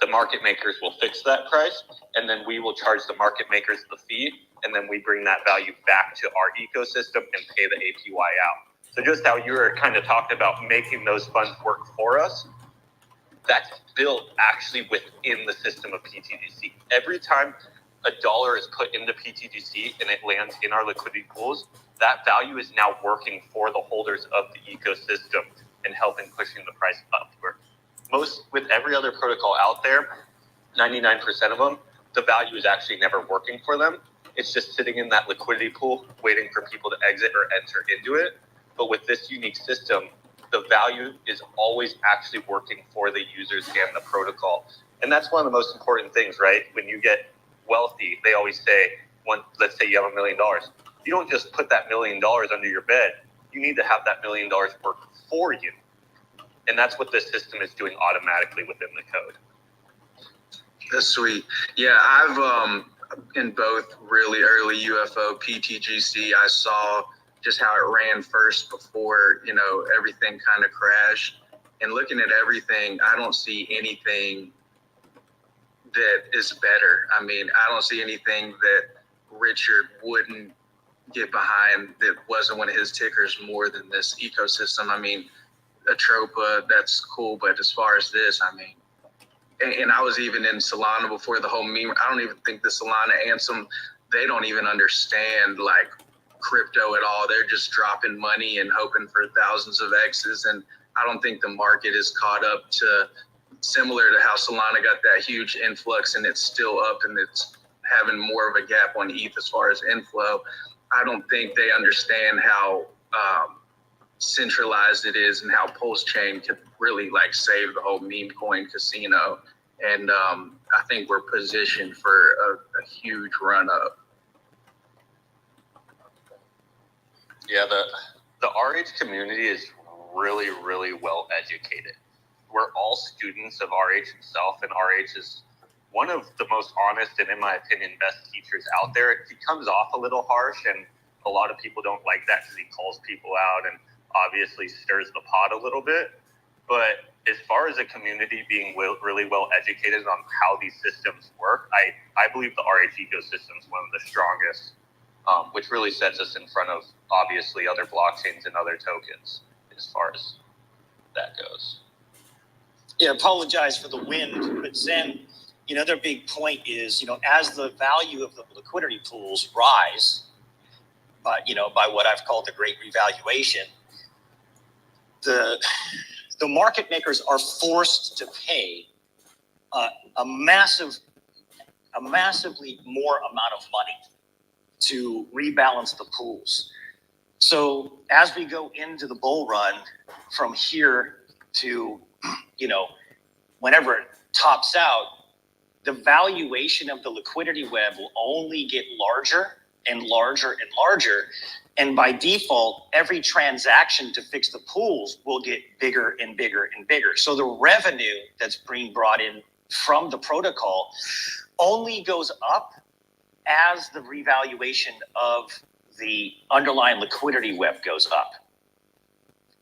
the market makers will fix that price, and then we will charge the market makers the fee, and then we bring that value back to our ecosystem and pay the APY out. So just how you were kind of talking about making those funds work for us, that's built actually within the system of pTGC. Every time $1 is put into PTGC and it lands in our liquidity pools, that value is now working for the holders of the ecosystem and helping pushing the price upward. With every other protocol out there, 99% of them, the value is actually never working for them. It's just sitting in that liquidity pool, waiting for people to exit or enter into it. But with this unique system, the value is always actually working for the users and the protocol. And that's one of the most important things, right? When you get wealthy, they always say, let's say you have $1 million. You don't just put that $1 million under your bed. You need to have that $1 million work for you. And that's what this system is doing automatically within the code. That's sweet. Yeah, I've in both really early UFO pTGC, I saw just how it ran first before, everything kind of crashed. And looking at everything, I don't see anything that is better. I mean, I don't see anything that Richard wouldn't get behind that wasn't one of his tickers more than this ecosystem. I mean, Atropa, that's cool, but as far as this, I mean, and I was even in Solana before the whole meme. I don't even think the Solana Ansem, they don't even understand like crypto at all. They're just dropping money and hoping for thousands of X's. And I don't think the market is caught up to, similar to how Solana got that huge influx and it's still up and it's having more of a gap on ETH as far as inflow. I don't think they understand how centralized it is and how Pulse Chain could really like save the whole meme coin casino. And I think we're positioned for a huge run up. Yeah, the RH community is really, really well educated. We're all students of RH itself, and RH is one of the most honest and, in my opinion, best teachers out there. He comes off a little harsh, and a lot of people don't like that because he calls people out and obviously stirs the pot a little bit. But as far as a community being really well educated on how these systems work, I believe the RH ecosystem is one of the strongest, which really sets us in front of, obviously, other blockchains and other tokens as far as that goes. Yeah, apologize for the wind, but Zen, their big point is, as the value of the liquidity pools rise, by what I've called the great revaluation, the market makers are forced to pay a massively more amount of money to rebalance the pools. So as we go into the bull run from here to, whenever it tops out, the valuation of the liquidity web will only get larger and larger and larger. And by default, every transaction to fix the pools will get bigger and bigger and bigger. So the revenue that's being brought in from the protocol only goes up as the revaluation of the underlying liquidity web goes up.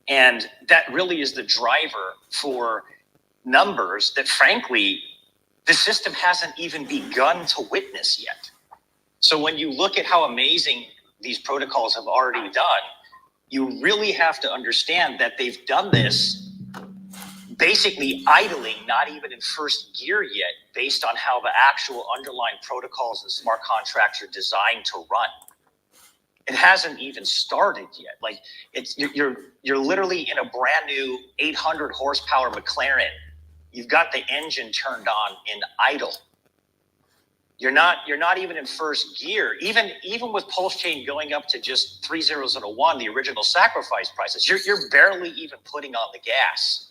And that really is the driver for numbers that, frankly, the system hasn't even begun to witness yet. So when you look at how amazing these protocols have already done, you really have to understand that they've done this basically idling, not even in first gear yet, based on how the actual underlying protocols and smart contracts are designed to run. It hasn't even started yet. Like you're literally in a brand new 800 horsepower McLaren. You've got the engine turned on in idle. You're not even in first gear. Even with Pulse Chain going up to just 3001, the original sacrifice prices, you're barely even putting on the gas.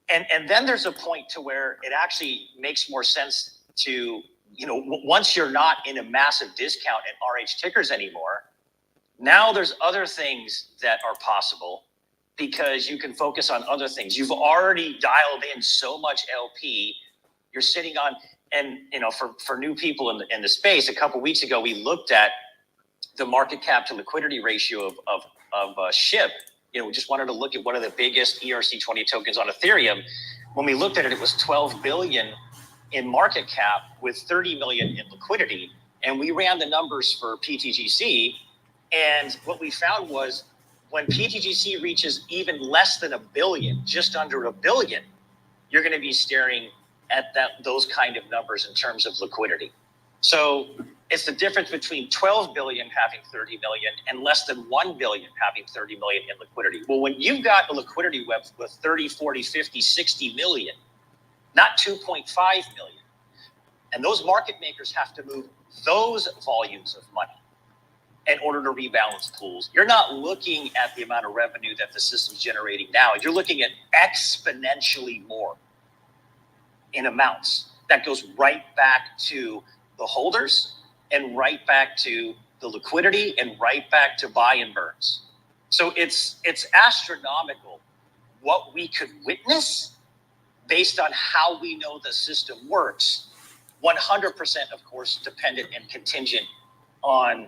And then there's a point to where it actually makes more sense to, once you're not in a massive discount in RH tickers anymore, now there's other things that are possible because you can focus on other things. You've already dialed in so much LP. You're sitting on, and for new people in the space, a couple weeks ago, we looked at the market cap to liquidity ratio of SHIB. We just wanted to look at one of the biggest ERC20 tokens on Ethereum. When we looked at it, it was 12 billion in market cap with 30 million in liquidity. And we ran the numbers for pTGC. And what we found was when pTGC reaches even less than $1 billion, just under $1 billion, you're going to be staring at those kind of numbers in terms of liquidity. So it's the difference between 12 billion having 30 million and less than 1 billion having 30 million in liquidity. Well, when you've got a liquidity web with 30, 40, 50, 60 million, not 2.5 million, and those market makers have to move those volumes of money in order to rebalance pools. You're not looking at the amount of revenue that the system's generating now. You're looking at exponentially more in amounts that goes right back to the holders and right back to the liquidity and right back to buy and burns. So it's astronomical what we could witness based on how we know the system works. 100%, of course, dependent and contingent on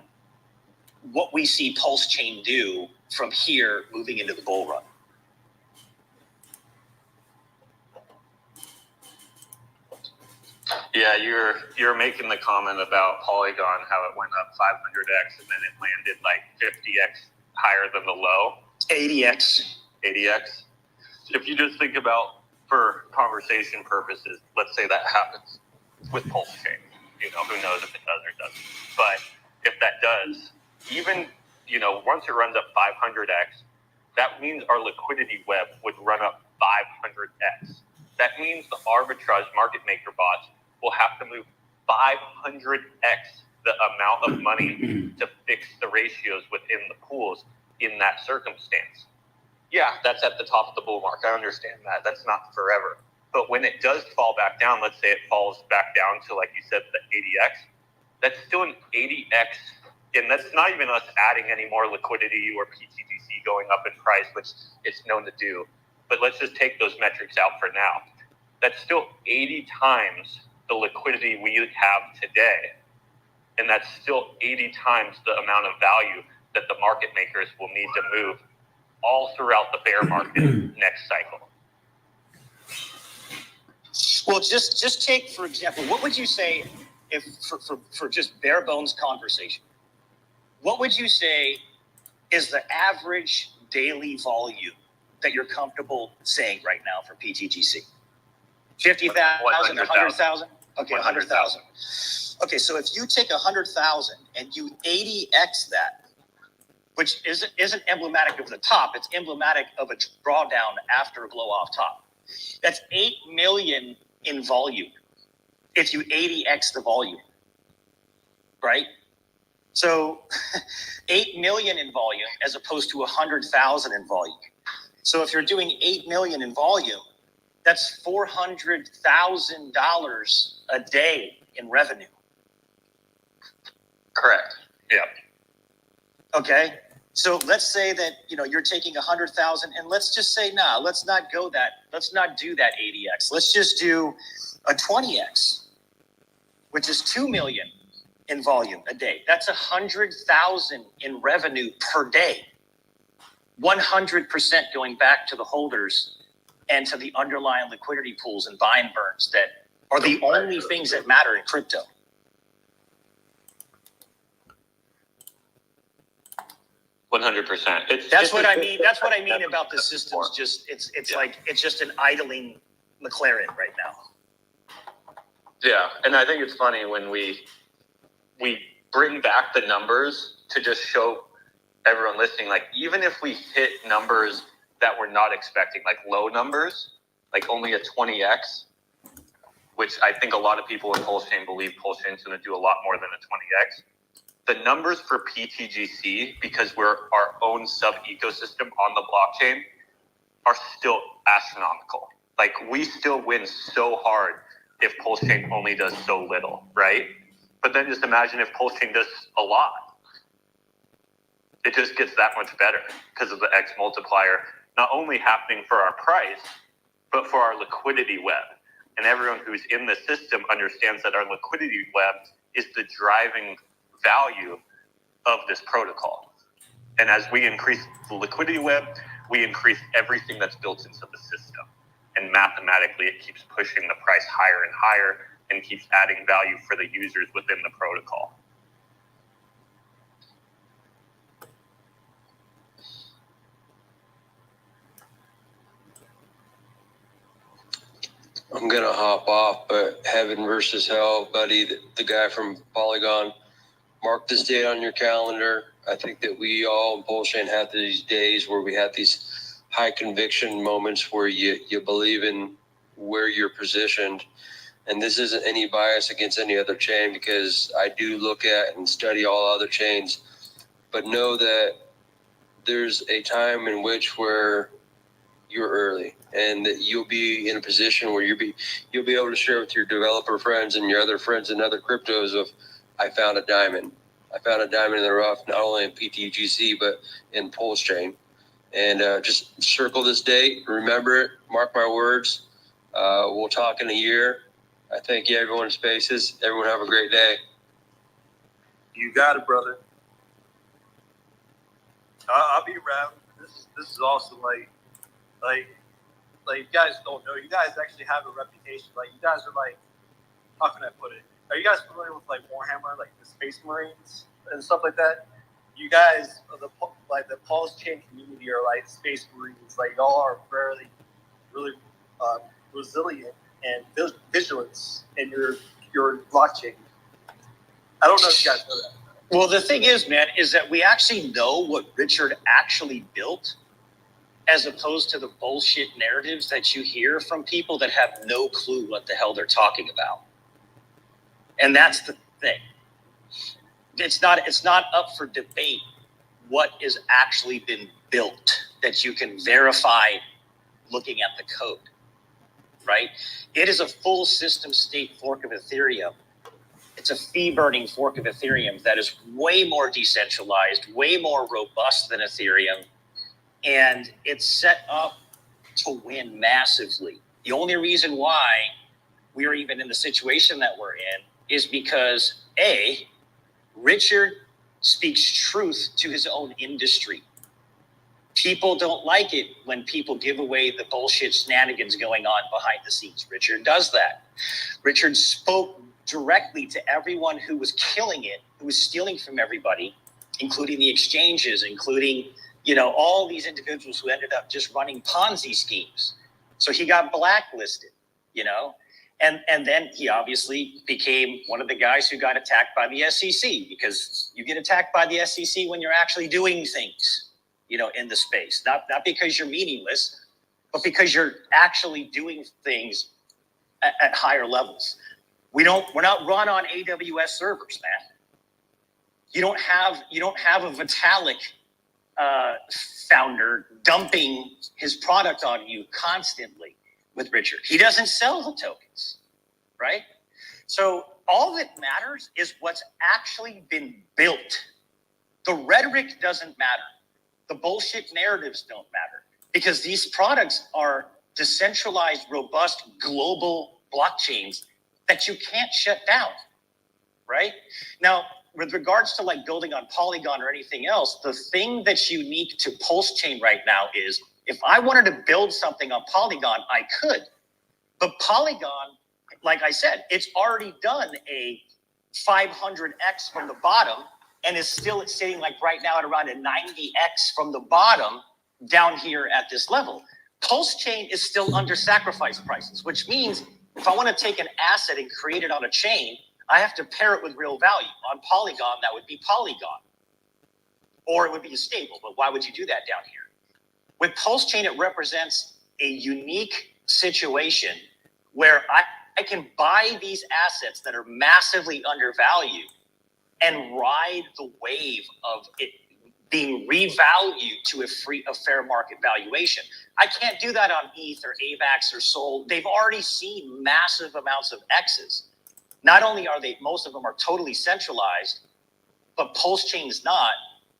what we see Pulse Chain do from here moving into the bull run. Yeah, you're making the comment about Polygon, how it went up 500x and then it landed like 50x higher than the low. 80x. 80x. If you just think about, for conversation purposes, let's say that happens with Pulse Chain. You know, who knows if it does or doesn't. But if that does, even, you know, once it runs up 500x, that means our liquidity web would run up 500x. That means the arbitrage market maker bots will have to move 500x the amount of money to fix the ratios within the pools in that circumstance. Yeah, that's at the top of the bull market. I understand that. That's not forever. But when it does fall back down, let's say it falls back down to, like you said, the 80x, that's still an 80x. And that's not even us adding any more liquidity or pTGC going up in price, which it's known to do. But let's just take those metrics out for now. That's still 80 times the liquidity we have today. And that's still 80 times the amount of value that the market makers will need to move all throughout the bear market next cycle. Well, just take, for example, what would you say if for just bare bones conversation, what would you say is the average daily volume that you're comfortable saying right now for pTGC? 50,000, 100,000? Okay, 100,000. Okay, so if you take 100,000 and you 80x that, which isn't emblematic of the top, it's emblematic of a drawdown after a blow off top. That's 8 million in volume if you 80x the volume, right? So 8 million in volume as opposed to 100,000 in volume. So if you're doing 8 million in volume, that's $400,000 a day in revenue. Correct. Yeah. Okay. So let's say that, you know, you're taking 100,000 and let's just say, nah, let's not go that. Let's not do that 80x. Let's just do a 20x, which is 2 million in volume a day. That's 100,000 in revenue per day. 100% going back to the holders and to the underlying liquidity pools and buy and burns that are the only things that matter in crypto. That's what I mean. That's what I mean about the systems. Just it's like it's just an idling McLaren right now. Yeah, and I think it's funny when we bring back the numbers to just show everyone listening, like even if we hit numbers that we're not expecting, like low numbers, like only a 20x, which I think a lot of people in Pulse Chain believe Pulse Chain is going to do a lot more than a 20x. The numbers for pTGC, because we're our own sub-ecosystem on the blockchain, are still astronomical. Like we still win so hard if Pulse Chain only does so little, right? But then just imagine if Pulse Chain does a lot. It just gets that much better because of the X multiplier, not only happening for our price, but for our liquidity web. And everyone who's in the system understands that our liquidity web is the driving value of this protocol. And as we increase the liquidity web, we increase everything that's built into the system. And mathematically, it keeps pushing the price higher and higher and keeps adding value for the users within the protocol. I'm gonna hop off, but Heaven versus Hell, buddy, the guy from Polygon, mark this date on your calendar. I think that we all in Polshan have these days where we have these high conviction moments where you believe in where you're positioned. And this isn't any bias against any other chain, because I do look at and study all other chains, but know that there's a time in which where you're early, and that you'll be in a position where you'll be able to share with your developer friends and your other friends and other cryptos of, I found a diamond. I found a diamond in the rough, not only in pTGC, but in Pulse Chain. And just circle this date, remember it, mark my words. We'll talk in a year. I thank you, everyone in Spaces. Everyone have a great day. You got it, brother. I'll be around. This is awesome. Like you guys don't know. You guys actually have a reputation. Like, you guys are like, how can I put it? Are you guys familiar with like Warhammer, like the Space Marines and stuff like that? You guys, the Pulse Chain community are like Space Marines. Like, y'all are really resilient and vigilance in your blockchain. I don't know if you guys know that. Well, the thing is, man, is that we actually know what Richard actually built, as opposed to the bullshit narratives that you hear from people that have no clue what the hell they're talking about. And that's the thing. It's not up for debate what has actually been built that you can verify looking at the code, right? It is a full system state fork of Ethereum. It's a fee-burning fork of Ethereum that is way more decentralized, way more robust than Ethereum, and it's set up to win massively. The only reason why we're even in the situation that we're in is because, A, Richard speaks truth to his own industry. People don't like it when people give away the bullshit shenanigans going on behind the scenes. Richard does that. Richard spoke directly to everyone who was killing it, who was stealing from everybody, including the exchanges, including, all these individuals who ended up just running Ponzi schemes. So he got blacklisted, and then he obviously became one of the guys who got attacked by the SEC, because you get attacked by the SEC when you're actually doing things, in the space, not because you're meaningless, but because you're actually doing things at higher levels. We're not run on AWS servers, man. You don't have a Vitalik founder dumping his product on you constantly with Richard. He doesn't sell the tokens, right? So all that matters is what's actually been built. The rhetoric doesn't matter. The bullshit narratives don't matter, because these products are decentralized, robust, global blockchains that you can't shut down, right? Now, with regards to like building on Polygon or anything else, the thing that's unique to Pulse Chain right now is, if I wanted to build something on Polygon, I could. But Polygon, like I said, it's already done a 500x from the bottom, and is still sitting like right now at around a 90x from the bottom down here at this level. Pulse Chain is still under sacrifice prices, which means if I want to take an asset and create it on a chain, I have to pair it with real value. On Polygon, that would be Polygon, or it would be a stable. But why would you do that down here? With Pulse Chain, it represents a unique situation where I can buy these assets that are massively undervalued and ride the wave of it being revalued to a fair market valuation. I can't do that on ETH or AVAX or SOL. They've already seen massive amounts of X's. Not only are most of them are totally centralized, but Pulse Chain is not.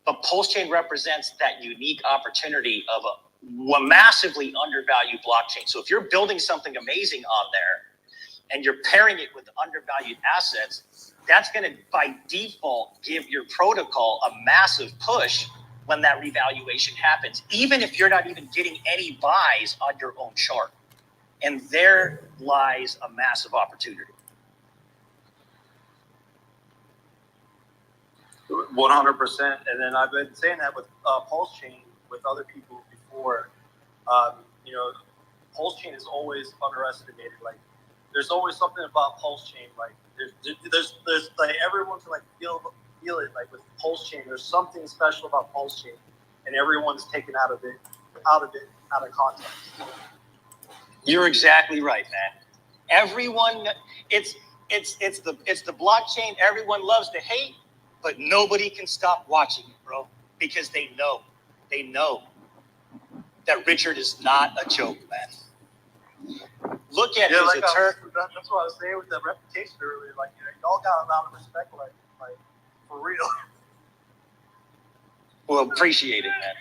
But Pulse Chain represents that unique opportunity of a massively undervalued blockchain. So if you're building something amazing on there and you're pairing it with undervalued assets, that's going to, by default, give your protocol a massive push when that revaluation happens, even if you're not even getting any buys on your own chart. And there lies a massive opportunity. 100%. And then I've been saying that with Pulse Chain with other people before. pulse chain is always underestimated. Like, there's always something about pulse chain. Like, there's like everyone can like feel it. Like with pulse chain, there's something special about pulse chain, and everyone's taken out of context. You're exactly right, man. Everyone, it's the blockchain everyone loves to hate, but nobody can stop watching it, bro, because they know that Richard is not a joke, man. Look at his attorney. That's what I was saying with the reputation earlier. Like, y'all got a lot of respect, like for real. Well, appreciate it, man.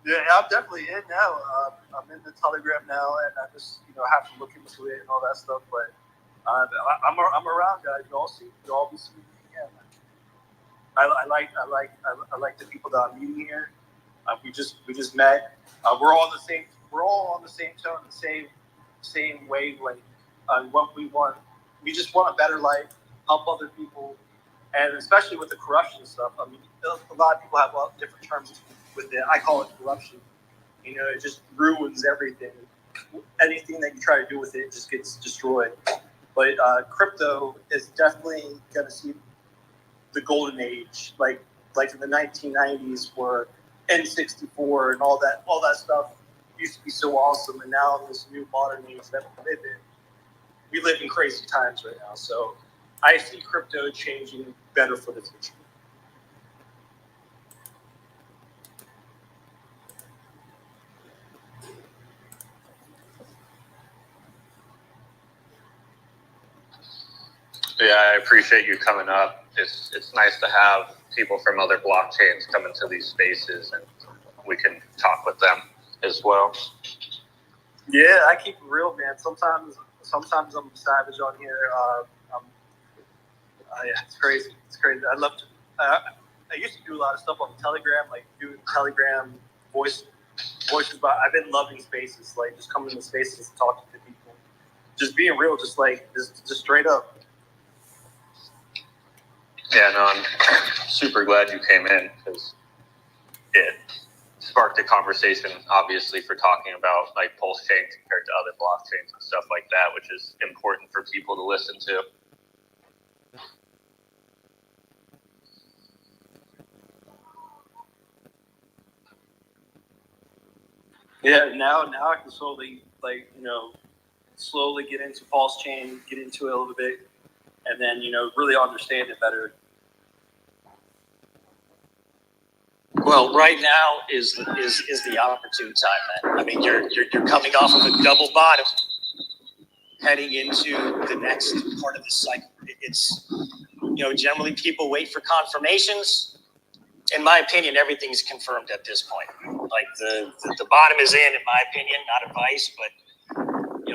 Yeah, I'm definitely in now. I'm in the Telegram now, and I just have to look into it and all that stuff. But I'm around, guys. Y'all be seeing me again. I like the people that I'm meeting here. We just met. We're all on the same tone, the same wavelength. What we want, we just want a better life, help other people, and especially with the corruption stuff. I mean, a lot of people have different terms with it. I call it corruption. It just ruins everything. Anything that you try to do with it just gets destroyed. But crypto is definitely going to see the golden age, like in the 1990s, where N64 and all that stuff used to be so awesome. And now in this new modern age that we live in crazy times right now. So I see crypto changing better for the future. Yeah, I appreciate you coming up. It's nice to have people from other blockchains come into these spaces, and we can talk with them as well. Yeah, I keep it real, man. Sometimes I'm savage on here. Yeah, it's crazy. It's crazy. I love to. I used to do a lot of stuff on Telegram, like doing Telegram voices. But I've been loving spaces, like just coming to spaces and talking to people, just being real, just straight up. Yeah, no, I'm super glad you came in because it sparked a conversation, obviously, for talking about like pulse chain compared to other blockchains and stuff like that, which is important for people to listen to. Yeah, now I can slowly get into pulse chain, get into it a little bit, and then really understand it better. Well, right now is the opportune time, man. I mean, you're coming off of a double bottom, heading into the next part of the cycle. It's generally people wait for confirmations. In my opinion, everything's confirmed at this point. Like the bottom is in my opinion, not advice, but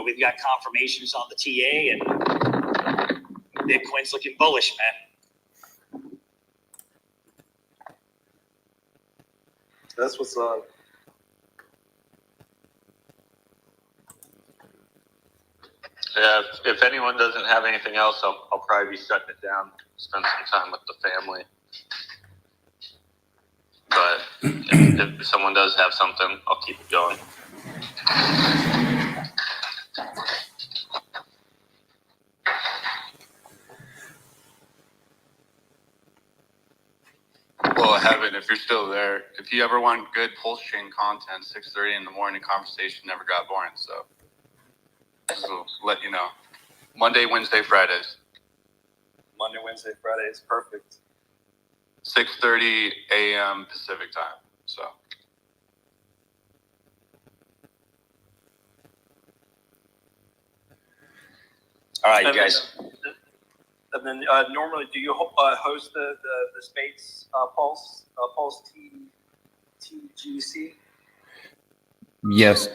we've got confirmations on the TA, and Bitcoin's looking bullish, man. That's what's up. Yeah, if anyone doesn't have anything else, I'll probably be shutting it down, spend some time with the family. But if someone does have something, I'll keep it going. Well, Heaven, if you're still there, if you ever want good pulse chain content, 6:30 in the morning, conversation never got boring. So let you know. Monday, Wednesday, Fridays. Monday, Wednesday, Fridays, perfect. 6:30 a.m. Pacific time. So. All right, you guys. And then normally, do you host the space Pulse pTGC? Yes,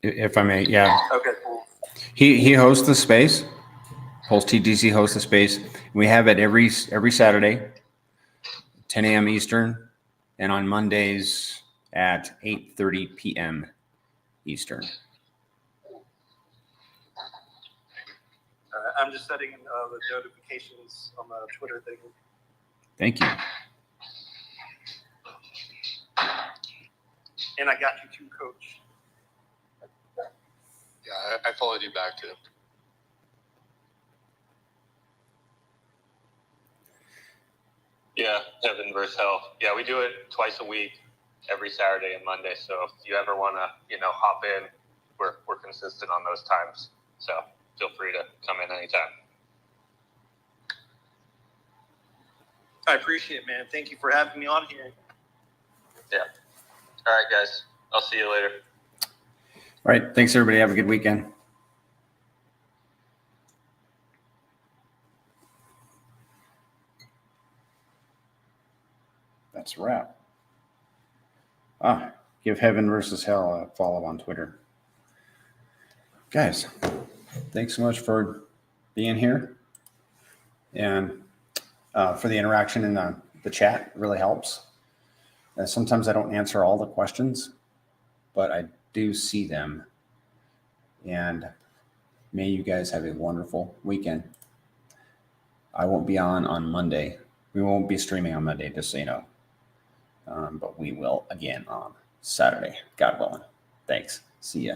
if I may. Yeah. Okay, cool. He hosts the space. Pulse TDC hosts the space. We have it every Saturday, 10 a.m. Eastern, and on Mondays at 8:30 p.m. Eastern. I'm just setting the notifications on the Twitter thing. Thank you. And I got you too, Coach. Yeah, I followed you back too. Yeah, heaven versus hell. Yeah, we do it twice a week, every Saturday and Monday. So if you ever want to, hop in, we're consistent on those times. So feel free to come in anytime. I appreciate it, man. Thank you for having me on here. Yeah. All right, guys. I'll see you later. All right. Thanks, everybody. Have a good weekend. That's a wrap. Give Heaven versus Hell a follow on Twitter. Guys, thanks so much for being here and for the interaction in the chat. It really helps. Sometimes I don't answer all the questions, but I do see them. And may you guys have a wonderful weekend. I won't be on Monday. We won't be streaming on Monday, just so you know. But we will again on Saturday, God willing. Thanks. See ya.